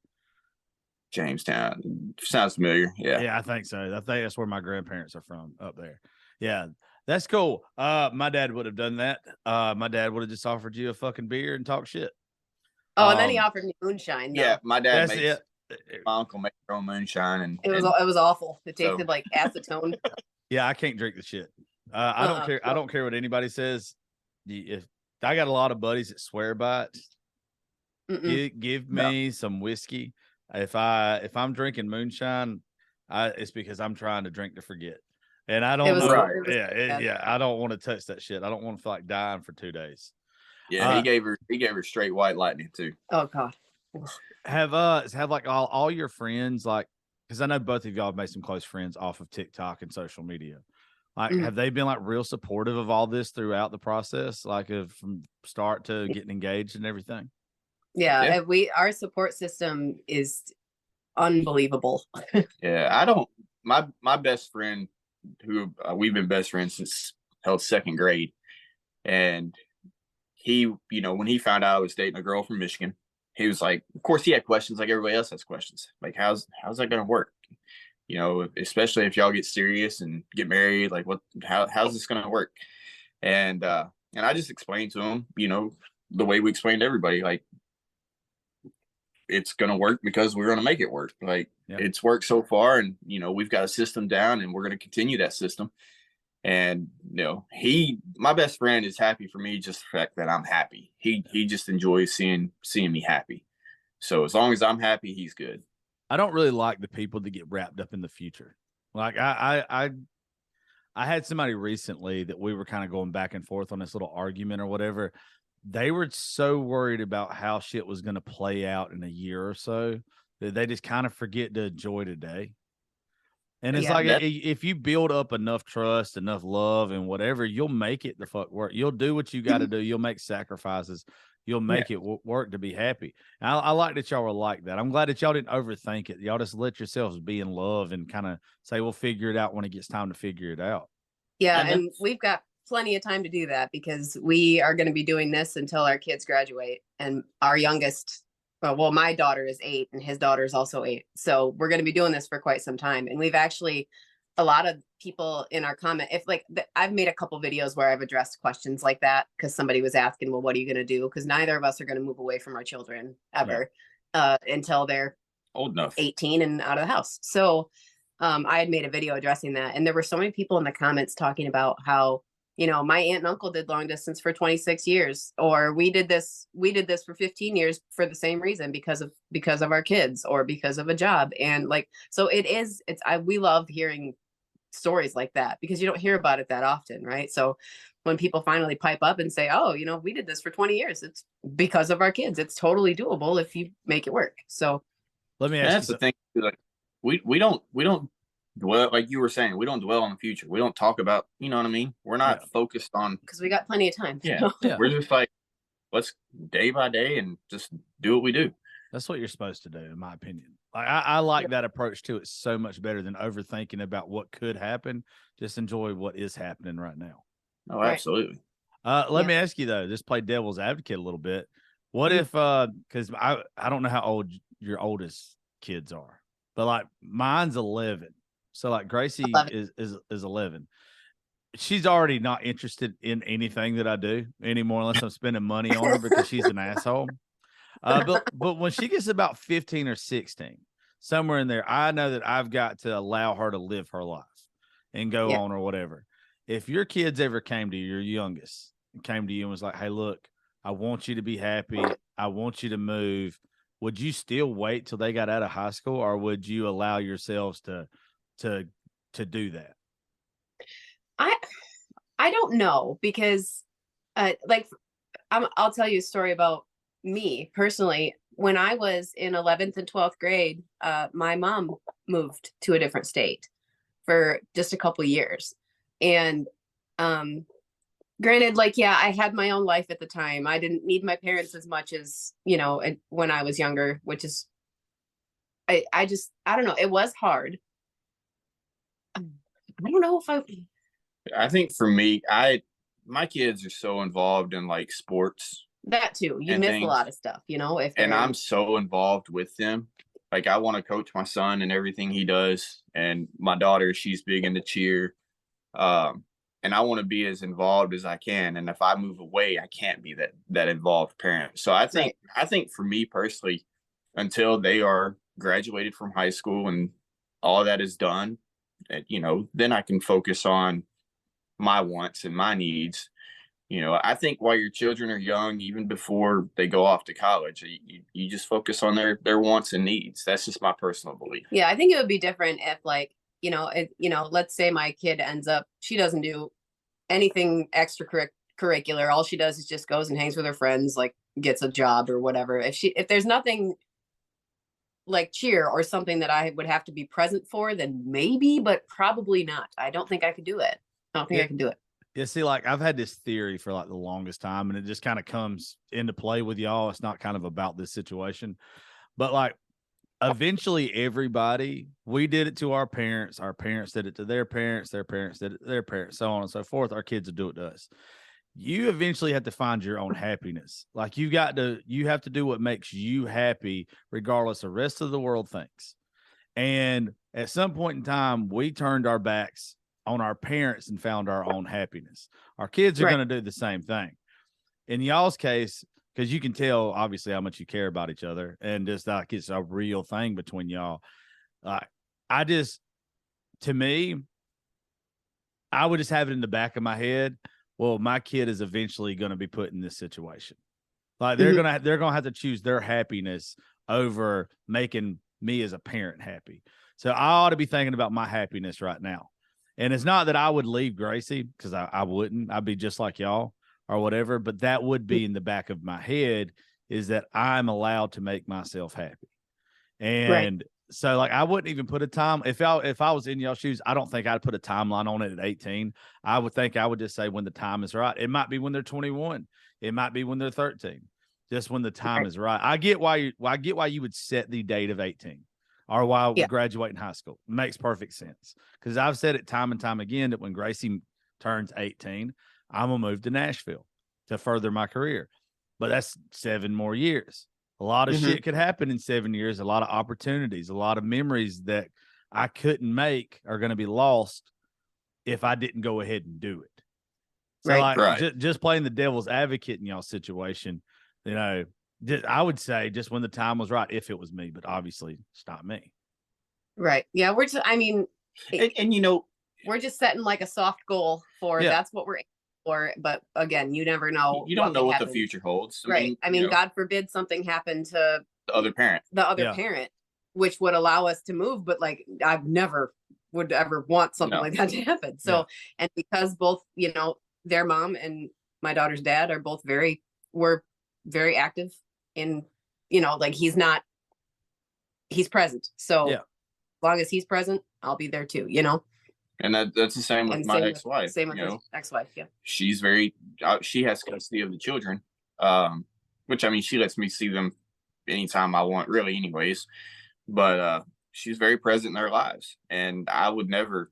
Jamestown sounds familiar. Yeah, I think so. I think that's where my grandparents are from, up there. Yeah, that's cool. My dad would have done that. My dad would have just offered you a fucking beer and talk shit. Oh, and then he offered me moonshine. Though. Yeah, my dad my uncle made their own moonshine, and it was awful. It tasted like acetone. Yeah, I can't drink the shit. I don't care. I don't care what anybody says. If I got a lot of buddies that swear by it, give me some whiskey. If I'm drinking moonshine, it's because I'm trying to drink to forget. And I don't know. Right. I don't want to touch that shit. I don't want to feel like dying for 2 days. Yeah, he gave her straight white lightning too. Oh God. Have like all your friends, like, because I know both of y'all have made some close friends off of TikTok and social media. Like, have they been like real supportive of all this throughout the process, like from start to getting engaged and everything? Yeah. Our support system is unbelievable. Yeah, my best friend, who we've been best friends since second grade, and he, when he found out I was dating a girl from Michigan, he was like, of course he had questions like everybody else has questions, like how's that gonna work? Especially if y'all get serious and get married, like how's this gonna work? And I just explained to him, the way we explained to everybody, like, it's going to work because we're going to make it work. Like, it's worked so far, and, we've got a system down, and we're going to continue that system. And, my best friend is happy for me, just the fact that I'm happy. He just enjoys seeing me happy. So as long as I'm happy, he's good. I don't really like the people that get wrapped up in the future. Like I had somebody recently that we were kind of going back and forth on this little argument or whatever. They were so worried about how shit was going to play out in a year or so that they just kind of forget to enjoy today. And it's if you build up enough trust, enough love, and whatever, you'll make it the fuck work. You'll do what you got to do. You'll make sacrifices. You'll make it work to be happy. And I like that y'all were like that. I'm glad that y'all didn't overthink it. Y'all just let yourselves be in love and kind of say, we'll figure it out when it gets time to figure it out. Yeah, and we've got plenty of time to do that because we are going to be doing this until our kids graduate. And our youngest, well, my daughter is 8 and his daughter is also 8. So we're going to be doing this for quite some time. And we've actually, a lot of people in our comment, I've made a couple videos where I've addressed questions like that because somebody was asking, well, what are you going to do? Because neither of us are going to move away from our children ever until they're old enough, 18 and out of the house. So I had made a video addressing that. And there were so many people in the comments talking about how, my aunt and uncle did long distance for 26 years, or we did this for 15 years for the same reason, because of our kids or because of a job. And so we love hearing stories like that because you don't hear about it that often. Right. So when people finally pipe up and say, oh, we did this for 20 years, it's because of our kids. It's totally doable if you make it work. So let me ask you the thing. Like, we don't dwell, like you were saying, we don't dwell on the future. We don't talk about, you know what I mean? We're not focused on, because we got plenty of time. Yeah. We're just like, let's day by day and just do what we do. That's what you're supposed to do, in my opinion. Like I like that approach to it so much better than overthinking about what could happen. Just enjoy what is happening right now. Oh, absolutely. Let me ask you though, just play devil's advocate a little bit. What if because I don't know how old your oldest kids are, but like mine's 11. So like Gracie is 11. She's already not interested in anything that I do anymore unless I'm spending money on her because she's an asshole. But when she gets about 15 or 16, somewhere in there, I know that I've got to allow her to live her life and go on or whatever. If your kids ever came to you, your youngest, came to you and was like, hey, look, I want you to be happy. I want you to move. Would you still wait till they got out of high school, or would you allow yourselves to do that? I don't know, because I'll tell you a story about me personally. When I was in 11th and 12th grade, my mom moved to a different state. for just a couple years. And granted, like, yeah, I had my own life at the time. I didn't need my parents as much as, when I was younger, which is, I don't know. It was hard. I don't know if I think for me, my kids are so involved in like sports. That too. You miss a lot of stuff, and I'm so involved with them. Like I want to coach my son and everything he does. And my daughter, she's big into cheer. And I want to be as involved as I can. And if I move away, I can't be that involved parent. So I think for me personally, until they are graduated from high school and all that is done, then I can focus on my wants and my needs. I think while your children are young, even before they go off to college, you just focus on their wants and needs. That's just my personal belief. Yeah, I think it would be different if let's say my kid ends up, she doesn't do anything extracurricular. All she does is just goes and hangs with her friends, like gets a job or whatever. If there's nothing like cheer or something that I would have to be present for, then maybe, but probably not. I don't think I could do it. I can do it. Yeah, see, like I've had this theory for like the longest time, and it just kind of comes into play with y'all. It's not kind of about this situation, but like eventually we did it to our parents did it to their parents did it to their parents, so on and so forth. Our kids will do it to us. You eventually have to find your own happiness. Like you have to do what makes you happy, regardless of the rest of the world thinks. And at some point in time, we turned our backs on our parents and found our own happiness. Our kids are going to do the same thing. In y'all's case, because you can tell obviously how much you care about each other, and just like it's a real thing between y'all. To me, I would just have it in the back of my head. Well, my kid is eventually going to be put in this situation. Like they're going to have to choose their happiness over making me as a parent happy. So I ought to be thinking about my happiness right now. And it's not that I would leave Gracie, because I wouldn't. I'd be just like y'all or whatever. But that would be in the back of my head, is that I'm allowed to make myself happy. And so like I wouldn't even put a time. If I was in y'all's shoes, I don't think I'd put a timeline on it at 18. I would just say when the time is right. It might be when they're 21. It might be when they're 13. Just when the time is right. I get why you would set the date of 18. Or while we graduate in high school. It makes perfect sense. Because I've said it time and time again that when Gracie turns 18, I'm going to move to Nashville to further my career. But that's 7 more years. A lot of shit could happen in 7 years. A lot of opportunities, a lot of memories that I couldn't make are going to be lost if I didn't go ahead and do it. So just playing the devil's advocate in y'all's situation, I would say just when the time was right, if it was me, but obviously it's not me. Right. Yeah. We're just setting like a soft goal for that's what we're aiming for. But again, you never know. You don't know what the future holds. I mean, God forbid something happened to the other parent, which would allow us to move. But like, I've never would ever want something like that to happen. So, and because both, their mom and my daughter's dad are both were very active in, like he's present. So as long as he's present, I'll be there too, And that's the same with my ex-wife. Same with his ex-wife. Yeah. She's she has custody of the children. Which I mean, she lets me see them anytime I want, really anyways. But she's very present in their lives. And I would never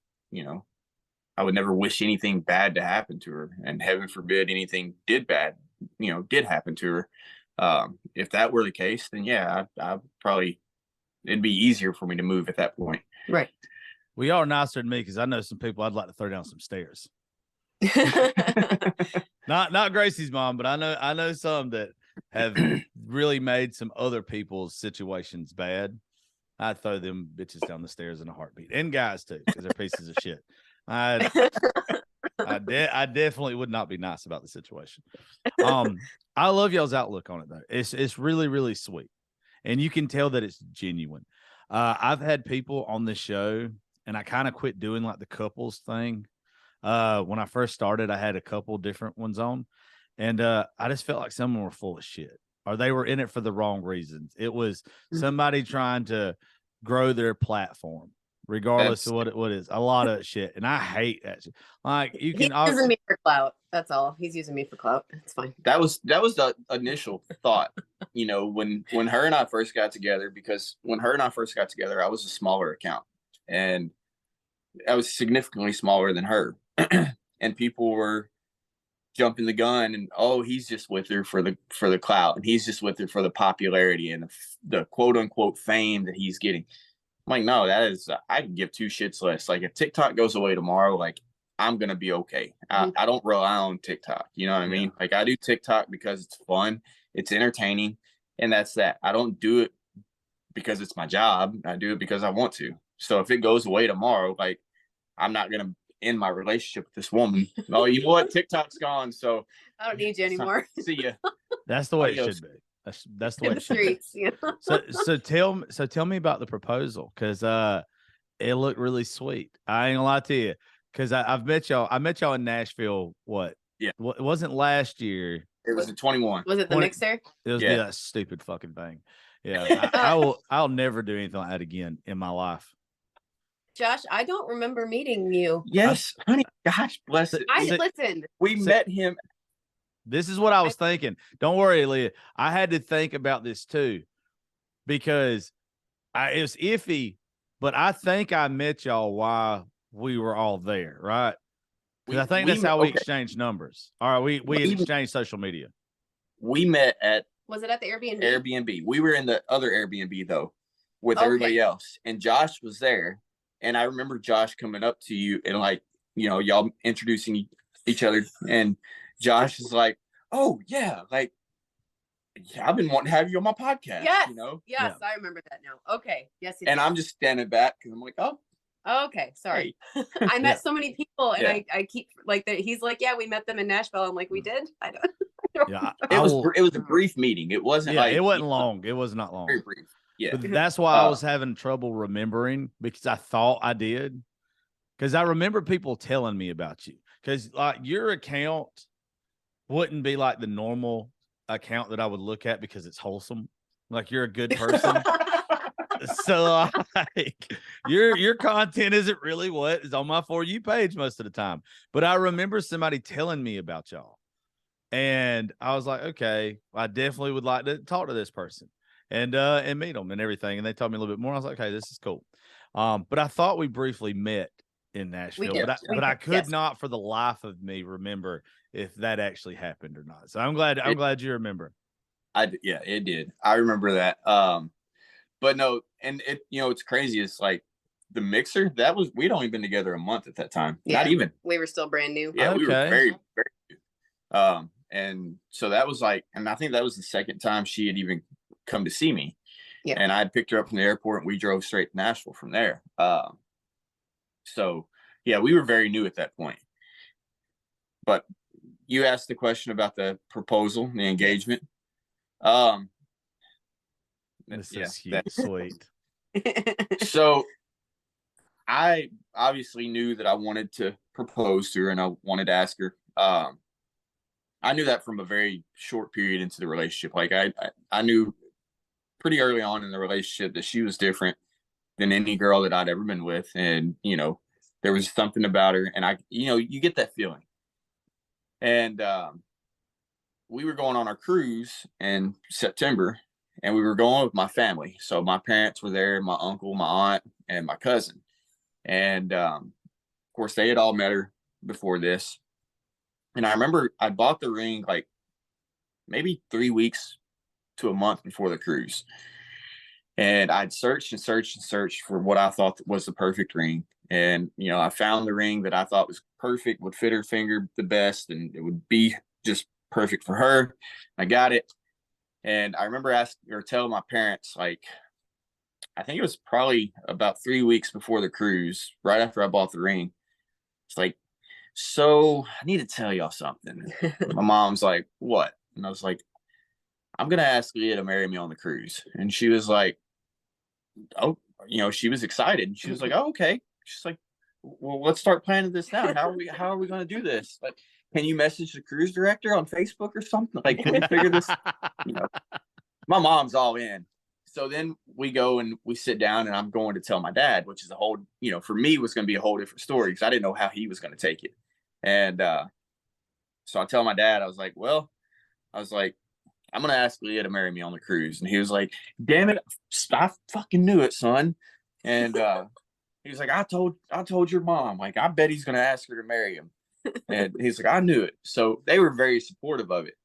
wish anything bad to happen to her. And heaven forbid anything did happen to her. If that were the case, then I probably, it'd be easier for me to move at that point. Right. Well, y'all are nicer than me, because I know some people I'd like to throw down some stairs. Not Gracie's mom, but I know some that have really made some other people's situations bad. I'd throw them bitches down the stairs in a heartbeat, and guys too, because they're pieces of shit. I definitely would not be nice about the situation. I love y'all's outlook on it though. It's really, really sweet. And you can tell that it's genuine. I've had people on this show, and I kind of quit doing like the couples thing. When I first started, I had a couple different ones on, and I just felt like some of them were full of shit, or they were in it for the wrong reasons. It was somebody trying to grow their platform regardless of what it is. A lot of shit, and I hate that shit. Like you He's can using me for clout. That's all. He's using me for clout. It's fine. That was the initial thought, when her and I first got together, because when her and I first got together, I was a smaller account, and I was significantly smaller than her, and people were jumping the gun and, oh, he's just with her for the clout, and he's just with her for the popularity and the quote unquote fame that he's getting. I'm like, no, that is, I can give two shits less. Like if TikTok goes away tomorrow, like I'm going to be okay. I don't rely on TikTok. You know what I mean? Like I do TikTok because it's fun, it's entertaining, and that's that. I don't do it because it's my job. I do it because I want to. So if it goes away tomorrow, like I'm not going to end my relationship with this woman. Oh, you know what? TikTok's gone. So I don't need you anymore. See ya. That's the way it should be. That's the way it should be. So tell me about the proposal, because it looked really sweet. I ain't gonna lie to you, because I've met y'all. I met y'all in Nashville. What? Yeah. It wasn't last year. It was in 21. Was it the mixer? It was that stupid fucking thing. Yeah. I'll never do anything like that again in my life. Josh, I don't remember meeting you. Yes, honey. Gosh bless it. Listen. We met him. This is what I was thinking. Don't worry, Leah. I had to think about this too, because it was iffy, but I think I met y'all while we were all there, right? Because I think that's how we exchanged numbers. All right, we exchanged social media. We met at. Was it at the Airbnb? Airbnb. We were in the other Airbnb though, with everybody else, and Josh was there. And I remember Josh coming up to you and like, y'all introducing each other, and Josh is like, oh yeah, like I've been wanting to have you on my podcast. Yes. Yes, I remember that now. Okay. Yes. And I'm just standing back because I'm like, oh. Okay. Sorry. Hey. I met so many people, and I keep like that. He's like, yeah, we met them in Nashville. I'm like, we did. I don't. Yeah. It was a brief meeting. It wasn't like it wasn't long. It was not long. Very brief. Yeah. But that's why I was having trouble remembering, because I thought I did. Because I remember people telling me about you. Because like your account wouldn't be like the normal account that I would look at because it's wholesome. Like you're a good person. So like your content isn't really what is on my For You page most of the time. But I remember somebody telling me about y'all. And I was like, okay, I definitely would like to talk to this person and meet them and everything. And they told me a little bit more. I was like, okay, this is cool. But I thought we briefly met in Nashville, but I could not for the life of me remember if that actually happened or not. So I'm glad you remember. It did. I remember that. But no, and it, it's crazy. It's like the mixer we'd only been together a month at that time. Yeah. Not even. We were still brand new. Yeah. Okay. We were very, very new. And so that was like, and I think that was the second time she had even come to see me. Yeah. And I picked her up from the airport and we drove straight to Nashville from there. So yeah, we were very new at that point. But you asked the question about the proposal, the engagement. This is sweet. So I obviously knew that I wanted to propose to her and I wanted to ask her. I knew that from a very short period into the relationship. Like I knew pretty early on in the relationship that she was different than any girl that I'd ever been with. And, there was something about her, and you get that feeling. And we were going on our cruise in September, and we were going with my family. So my parents were there, my uncle, my aunt, and my cousin. And of course, they had all met her before this. And I remember I bought the ring like maybe 3 weeks to a month before the cruise. And I'd searched and searched and searched for what I thought was the perfect ring. And, I found the ring that I thought was perfect, would fit her finger the best, and it would be just perfect for her. I got it. And I remember telling my parents, like, I think it was probably about 3 weeks before the cruise, right after I bought the ring. It's like, so I need to tell y'all something. My mom's like, what? And I was like, I'm going to ask Leah to marry me on the cruise. And she was like, oh, she was excited. She was like, oh, okay. She's like, well, let's start planning this now. How are we going to do this? Like, can you message the cruise director on Facebook or something? Like, can we figure this? My mom's all in. So then we go and we sit down, and I'm going to tell my dad, which is a whole, for me was going to be a whole different story because I didn't know how he was going to take it. And so I tell my dad, I was like, I'm going to ask Leah to marry me on the cruise. And he was like, damn it, I fucking knew it, son. And he was like, I told your mom, like, I bet he's going to ask her to marry him. And he's like, I knew it. So they were very supportive of it.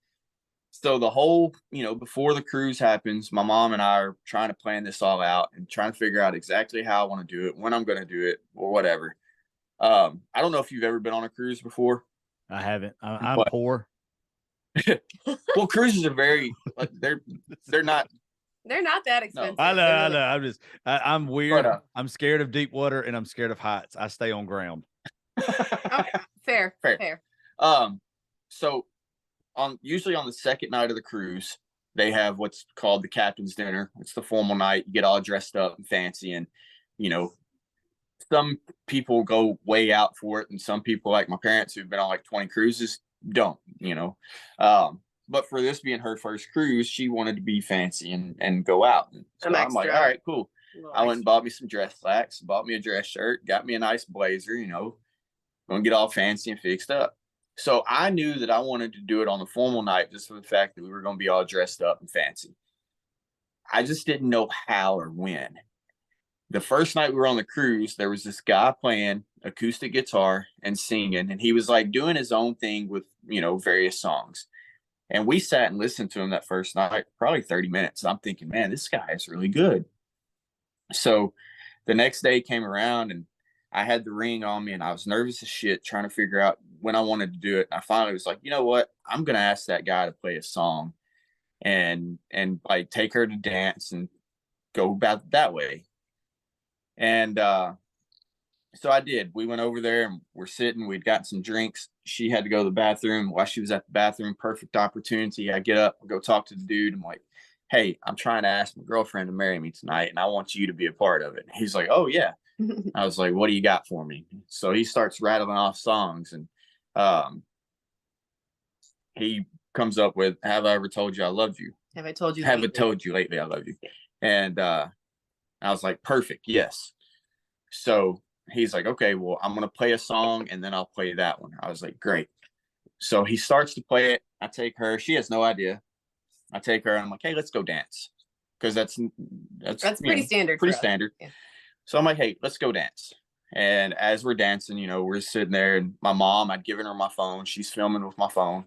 So the whole, before the cruise happens, my mom and I are trying to plan this all out and trying to figure out exactly how I want to do it, when I'm going to do it, or whatever. I don't know if you've ever been on a cruise before. I haven't. I'm poor. Well, cruises are very, like, they're not that expensive. I know. I'm weird. But, I'm scared of deep water and I'm scared of heights. I stay on ground. Okay, fair. So usually on the second night of the cruise, they have what's called the captain's dinner. It's the formal night. You get all dressed up and fancy, and some people go way out for it, and some people, like my parents who've been on like 20 cruises, don't. But for this being her first cruise, she wanted to be fancy and go out. So I'm like, all right, cool. I went and bought me some dress slacks, bought me a dress shirt, got me a nice blazer, gonna get all fancy and fixed up. So I knew that I wanted to do it on the formal night just for the fact that we were going to be all dressed up and fancy. I just didn't know how or when. The first night we were on the cruise, there was this guy playing acoustic guitar and singing, and he was like doing his own thing with, various songs. And we sat and listened to him that first night, probably 30 minutes. And I'm thinking, man, this guy is really good. So the next day came around, and I had the ring on me, and I was nervous as shit trying to figure out when I wanted to do it. And I finally was like, you know what? I'm going to ask that guy to play a song and like take her to dance and go about it that way. And so I did. We went over there and we're sitting. We'd gotten some drinks. She had to go to the bathroom. While she was at the bathroom, perfect opportunity. I get up, go talk to the dude. I'm like, hey, I'm trying to ask my girlfriend to marry me tonight, and I want you to be a part of it. He's like, oh, yeah. I was like, what do you got for me? So he starts rattling off songs, and he comes up with, have I ever told you I loved you? Have I told you? Haven't told you lately I love you. And I was like, perfect, yes. So he's like, okay, well, I'm going to play a song, and then I'll play that one. I was like, great. So he starts to play it. I take her. She has no idea. I take her, and I'm like, hey, let's go dance. Because that's pretty standard. Pretty standard. Yeah. So I'm like, hey, let's go dance. And as we're dancing, we're sitting there, and my mom, I'd given her my phone. She's filming with my phone.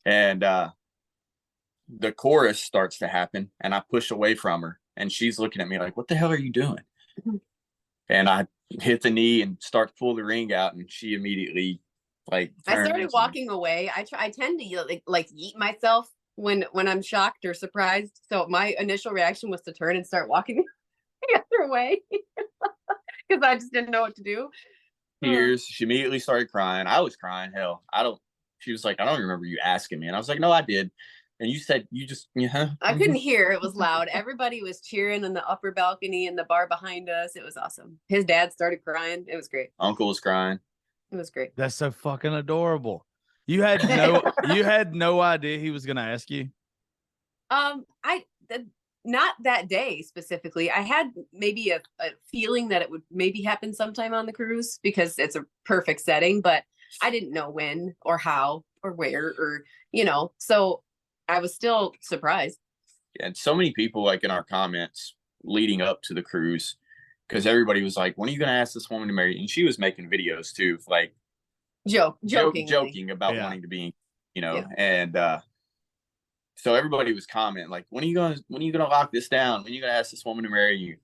And the chorus starts to happen, and I push away from her, and she's looking at me like, what the hell are you doing? And I hit the knee and start to pull the ring out, and she immediately I started walking away. I tend to like eat myself when I'm shocked or surprised. So my initial reaction was to turn and start walking the other way because I just didn't know what to do. Tears. She immediately started crying. I was crying. Hell, she was like, I don't remember you asking me. And I was like, no, I did. And you said you just, I couldn't hear. It was loud. Everybody was cheering in the upper balcony and the bar behind us. It was awesome. His dad started crying. It was great. Uncle was crying. It was great. That's so fucking adorable. You had no idea he was going to ask you. Not that day specifically. I had maybe a feeling that it would maybe happen sometime on the cruise because it's a perfect setting, but I didn't know when or how or where or, so I was still surprised. Yeah, and so many people like in our comments leading up to the cruise, because everybody was like, when are you going to ask this woman to marry you? And she was making videos too, like joking about wanting to be, and so everybody was commenting like, when are you gonna lock this down? When are you gonna ask this woman to marry you?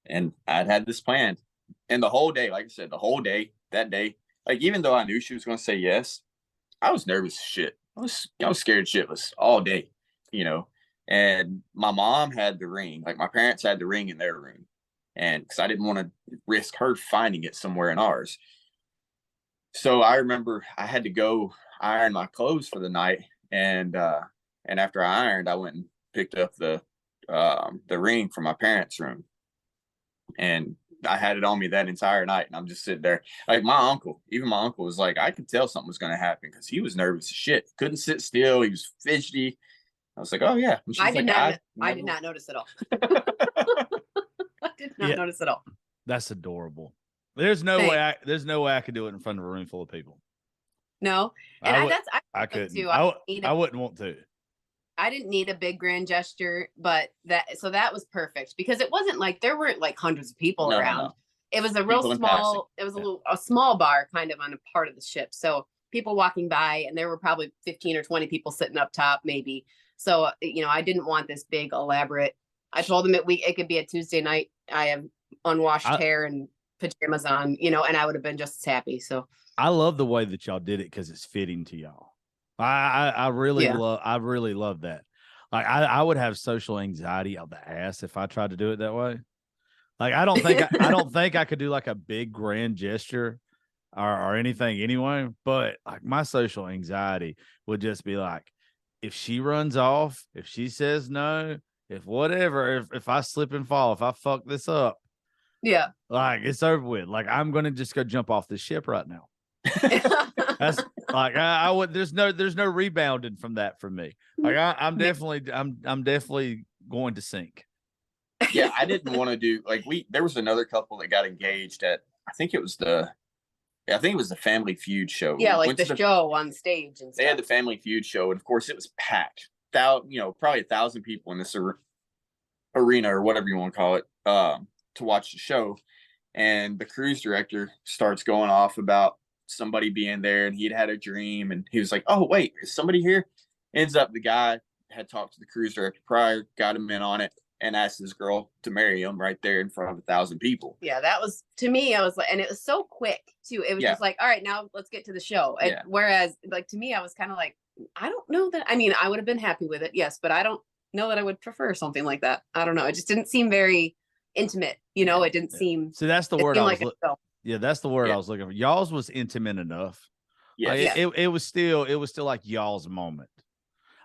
And I'd had this planned. And the whole day, like I said, that day, like even though I knew she was gonna say yes, I was nervous as shit. I was scared shitless all day, And my mom had the ring, like my parents had the ring in their room. And because I didn't want to risk her finding it somewhere in ours. So I remember I had to go iron my clothes for the night. And after I ironed, I went and picked up the ring from my parents' room. And I had it on me that entire night. And I'm just sitting there. Like my uncle was like, I could tell something was going to happen because he was nervous as shit. Couldn't sit still. He was fidgety. I was like, oh yeah. And she's I did like, I did not notice at all. I did not notice at all. That's adorable. There's no way I could do it in front of a room full of people. No, and I couldn't. too. I wouldn't want to. I didn't need a big grand gesture, but that was perfect because it wasn't like there weren't like hundreds of people around. No. It was a real small. It was a small bar kind of on a part of the ship, so people walking by, and there were probably 15 or 20 people sitting up top, maybe. So I didn't want this big elaborate. I told them it could be a Tuesday night. I have unwashed hair and pajamas on, and I would have been just as happy. So I love the way that y'all did it because it's fitting to y'all. I really love that. Like I would have social anxiety out the ass if I tried to do it that way. Like I don't think I could do like a big grand gesture or anything anyway. But like my social anxiety would just be like, if she runs off, if she says no, if whatever, if I slip and fall, if I fuck this up, yeah, like it's over with. Like I'm gonna just go jump off the ship right now. That's like I would. There's no rebounding from that for me. Like I'm definitely going to sink. Yeah, I didn't want to do there was another couple that got engaged at I think it was the Family Feud show. Yeah, like the show on stage and stuff. They had the Family Feud show, and of course it was packed. Probably 1,000 people in this arena or whatever you want to call it to watch the show. And the cruise director starts going off about somebody being there, and he'd had a dream, and he was like, oh wait, is somebody here? Ends up the guy had talked to the cruise director prior, got him in on it, and asked his girl to marry him right there in front of 1,000 people. Yeah, that was, to me, I was like, and it was so quick too. It was just like, all right, now let's get to the show. And whereas like to me, I was kind of like, I don't know that, I mean, I would have been happy with it, yes, but I don't know that I would prefer something like that. I don't know. It just didn't seem very intimate, it didn't seem. So that's the word I was that's the word I was looking for. Y'all's was intimate enough. Yeah. It was still like y'all's moment.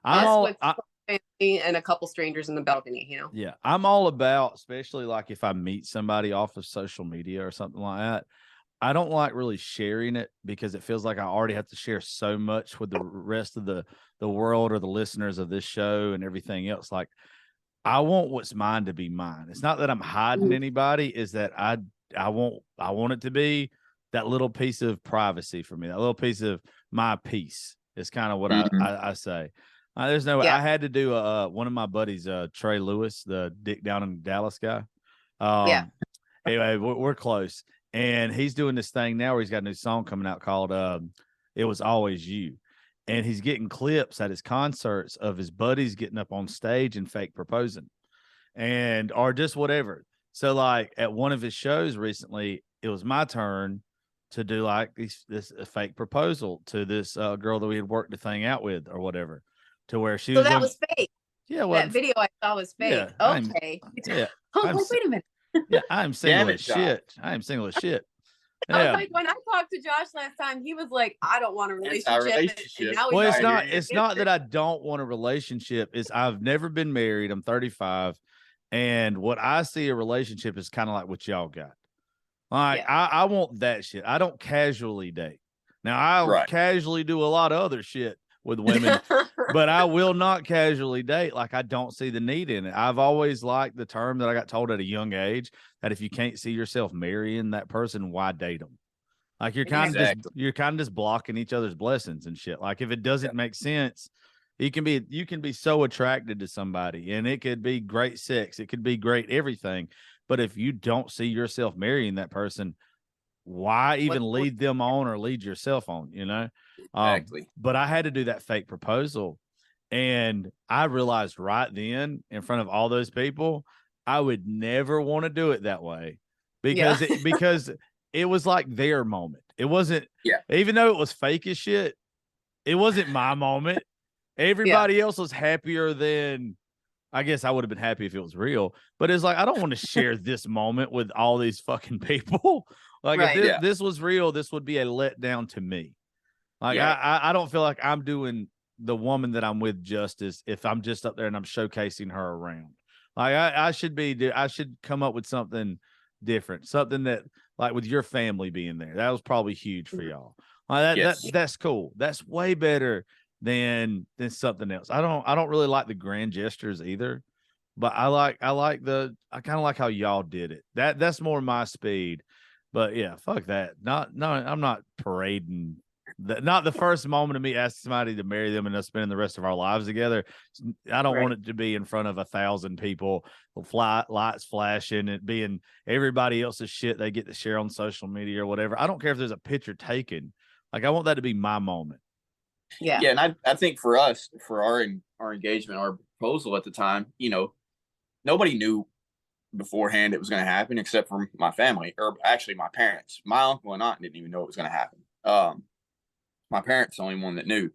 Family and a couple strangers in the balcony, Yeah. I'm all about, especially like if I meet somebody off of social media or something like that, I don't like really sharing it because it feels like I already have to share so much with the rest of the world or the listeners of this show and everything else. Like I want what's mine to be mine. It's not that I'm hiding anybody, is that I want it to be that little piece of privacy for me, that little piece of my peace is kind of what I say. There's no way. I had to do one of my buddies, Trey Lewis, the Dick Down in Dallas guy. Anyway, we're close. And he's doing this thing now where he's got a new song coming out called It Was Always You. And he's getting clips at his concerts of his buddies getting up on stage and fake proposing or just whatever. So like at one of his shows recently, it was my turn to do like this fake proposal to this girl that we had worked the thing out with or whatever, to where she was. So that was fake. Yeah. Well, that video I saw was fake. Yeah, okay. Wait a minute. Yeah, I'm single as shit. I am single as shit. I was like, when I talked to Josh last time, he was like, I don't want a relationship. Well, it's not that I don't want a relationship. It's I've never been married. I'm 35. And what I see a relationship is kind of like what y'all got. Like, I want that shit. I don't casually date. Now, I'll casually do a lot of other shit with women, but I will not casually date. Like, I don't see the need in it. I've always liked the term that I got told at a young age that if you can't see yourself marrying that person, why date them? Like, you're kind of just blocking each other's blessings and shit. Like, if it doesn't make sense, you can be so attracted to somebody, and it could be great sex, it could be great everything, but if you don't see yourself marrying that person, why even lead them on or lead yourself on, Exactly. But I had to do that fake proposal, and I realized right then in front of all those people, I would never want to do it that way because it was like their moment. It wasn't, even though it was fake as shit, it wasn't my moment. Everybody else was happier than, I guess I would have been happy if it was real, but it's like, I don't want to share this moment with all these fucking people. Like if this was real, this would be a letdown to me. Like I don't feel like I'm doing the woman that I'm with justice if I'm just up there and I'm showcasing her around. Like I should come up with something different, something that like with your family being there. That was probably huge for y'all. That's cool. That's way better than something else. I don't really like the grand gestures either, but I kind of like how y'all did it. That's more my speed. But yeah, fuck that. I'm not parading. Not the first moment of me asking somebody to marry them and us spending the rest of our lives together. I don't want it to be in front of 1,000 people, lights flashing, and being everybody else's shit they get to share on social media or whatever. I don't care if there's a picture taken. Like, I want that to be my moment. Yeah. Yeah. And I think for us, for our engagement, our proposal at the time, you know, nobody knew beforehand it was going to happen except for my family, or actually my parents. My uncle and aunt didn't even know it was going to happen. My parents the only one that knew,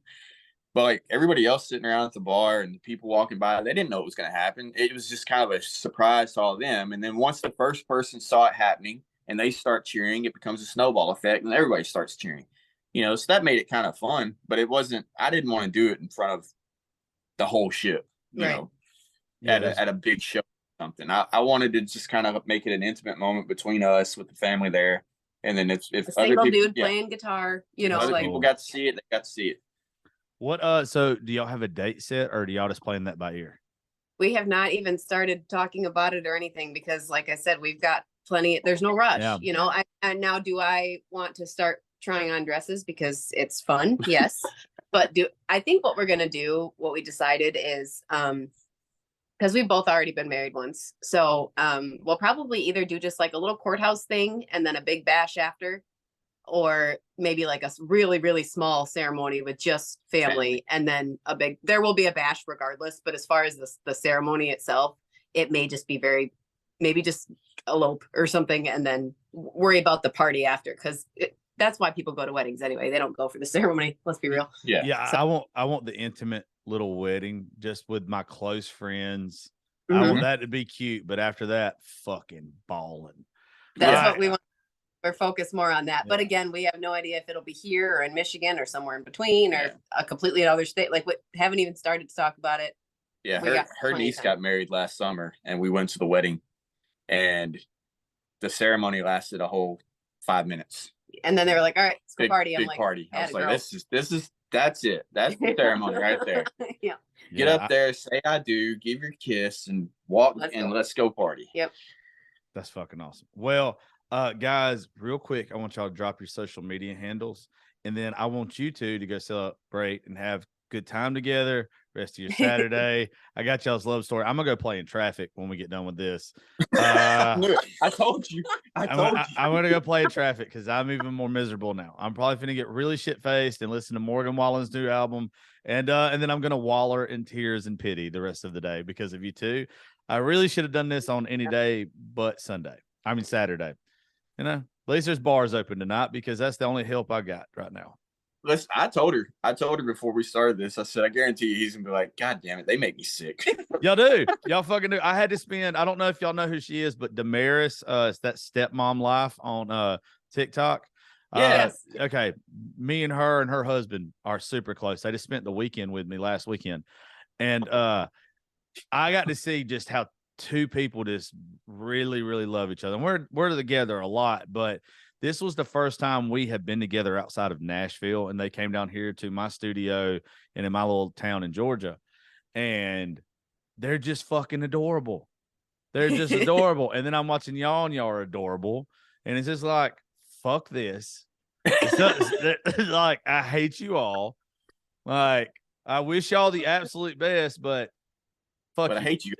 but like everybody else sitting around at the bar and the people walking by, they didn't know it was going to happen. It was just kind of a surprise to all of them. And then once the first person saw it happening and they start cheering, it becomes a snowball effect and everybody starts cheering, you know, so that made it kind of fun, but I didn't want to do it in front of the whole ship, you know, at a big show or something. I wanted to just kind of make it an intimate moment between us with the family there. And then if a single other people, dude playing guitar, you know, other like people got to see it, they got to see it. What so do y'all have a date set, or do y'all just playing that by ear? we have not even started talking about it or anything because, like I said, we've got plenty. There's no rush, you know. And now, do I want to start trying on dresses because it's fun? Yes, but I think what we're gonna do, what we decided is, because we've both already been married once, so we'll probably either do just like a little courthouse thing and then a big bash after, or maybe like a really, really small ceremony with just family and then there will be a bash regardless. But as far as the ceremony itself, it may just be maybe just elope or something and then worry about the party after. Cause that's why people go to weddings anyway. They don't go for the ceremony. Let's be real. Yeah. Yeah. So, I want the intimate little wedding just with my close friends. I want that to be cute, but after that, fucking balling. That's what we want. We're focused more on that. But again, we have no idea if it'll be here or in Michigan or somewhere in between or a completely other state. Like, we haven't even started to talk about it. Yeah, her niece got married last summer and we went to the wedding and the ceremony lasted a whole 5 minutes. And then they were like, all right, let's go party. I'm big like, party. I was like, that's it. That's the ceremony right there. Get up there, say I do, give your kiss and walk let's go party. Yep. That's fucking awesome. Well, guys, real quick, I want y'all to drop your social media handles, and then I want you two to go celebrate and have good time together rest of your Saturday. I got y'all's love story. I'm gonna go play in traffic when we get done with this. I told you. I'm gonna go play in traffic because I'm even more miserable now. I'm probably gonna get really shit faced and listen to Morgan Wallen's new album, and then I'm gonna waller in tears and pity the rest of the day because of you two. I really should have done this on any day but Saturday. You know, at least there's bars open tonight because that's the only help I got right now. Listen, I told her before we started this, I said, I guarantee you he's gonna be like, God damn it, they make me sick. Y'all do. Y'all fucking do. I had to spend, I don't know if y'all know who she is, but Damaris, it's that stepmom life on TikTok. Yes. Okay. Me and her husband are super close. They just spent the weekend with me last weekend. And I got to see just how two people just really, really love each other. And we're together a lot, but this was the first time we had been together outside of Nashville, and they came down here to my studio and in my little town in Georgia, and they're just fucking adorable. They're just adorable. And then I'm watching y'all, and y'all are adorable, and it's just like, fuck this. It's like, I hate you all. Like, I wish y'all the absolute best, but fuck I hate you.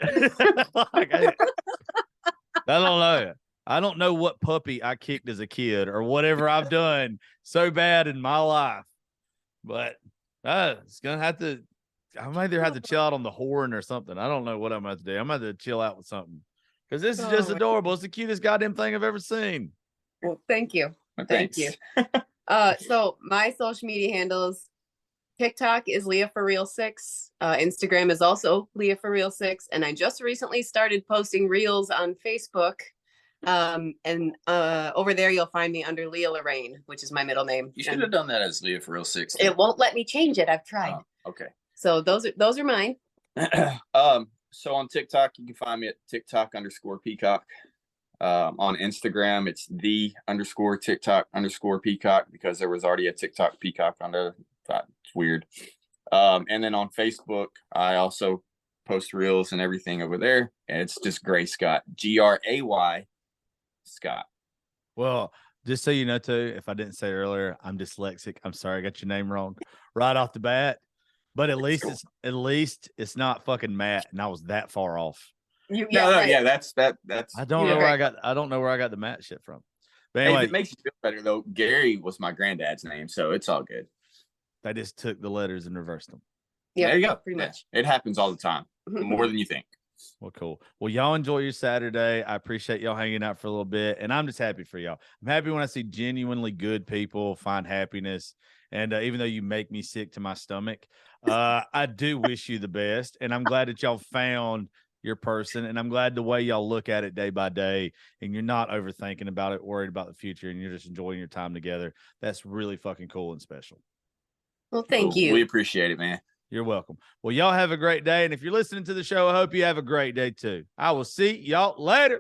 Like, I don't know. I don't know what puppy I kicked as a kid or whatever I've done so bad in my life, but it's gonna have to. I might either have to chill out on the horn or something. I don't know what I'm about to do. I'm about to chill out with something because this is just adorable. It's the cutest goddamn thing I've ever seen. Well, thank you. Thank you. So my social media handles: TikTok is Leah for Real 6. Instagram is also Leah for Real 6, and I just recently started posting reels on Facebook. And over there you'll find me under Leah Lorraine, which is my middle name. You should have done that as Leah for Real 6. It won't let me change it. I've tried. Oh, okay. So those are mine. So on TikTok, you can find me at TikTok_Peacock. On Instagram, it's _TikTok_Peacock because there was already a TikTok Peacock under that. It's weird. And then on Facebook, I also post reels and everything over there. And it's just Gray Scott, Gray Scott. Well, just so you know, too, if I didn't say earlier, I'm dyslexic. I'm sorry, I got your name wrong right off the bat. But at least it's not fucking Matt, and I was that far off. That's I don't know where I don't know where I got the Matt shit from. But anyway, if it makes you feel better though, Gary was my granddad's name, so it's all good. They just took the letters and reversed them. Yeah, there you go. pretty much. It happens all the time, more than you think. Well, cool. Well, y'all enjoy your Saturday. I appreciate y'all hanging out for a little bit, and I'm just happy for y'all. I'm happy when I see genuinely good people find happiness. And even though you make me sick to my stomach, I do wish you the best. And I'm glad that y'all found your person. And I'm glad the way y'all look at it day by day, and you're not overthinking about it, worried about the future, and you're just enjoying your time together. That's really fucking cool and special. Well, thank you. We appreciate it, man. You're welcome. Well, y'all have a great day. And if you're listening to the show, I hope you have a great day too. I will see y'all later.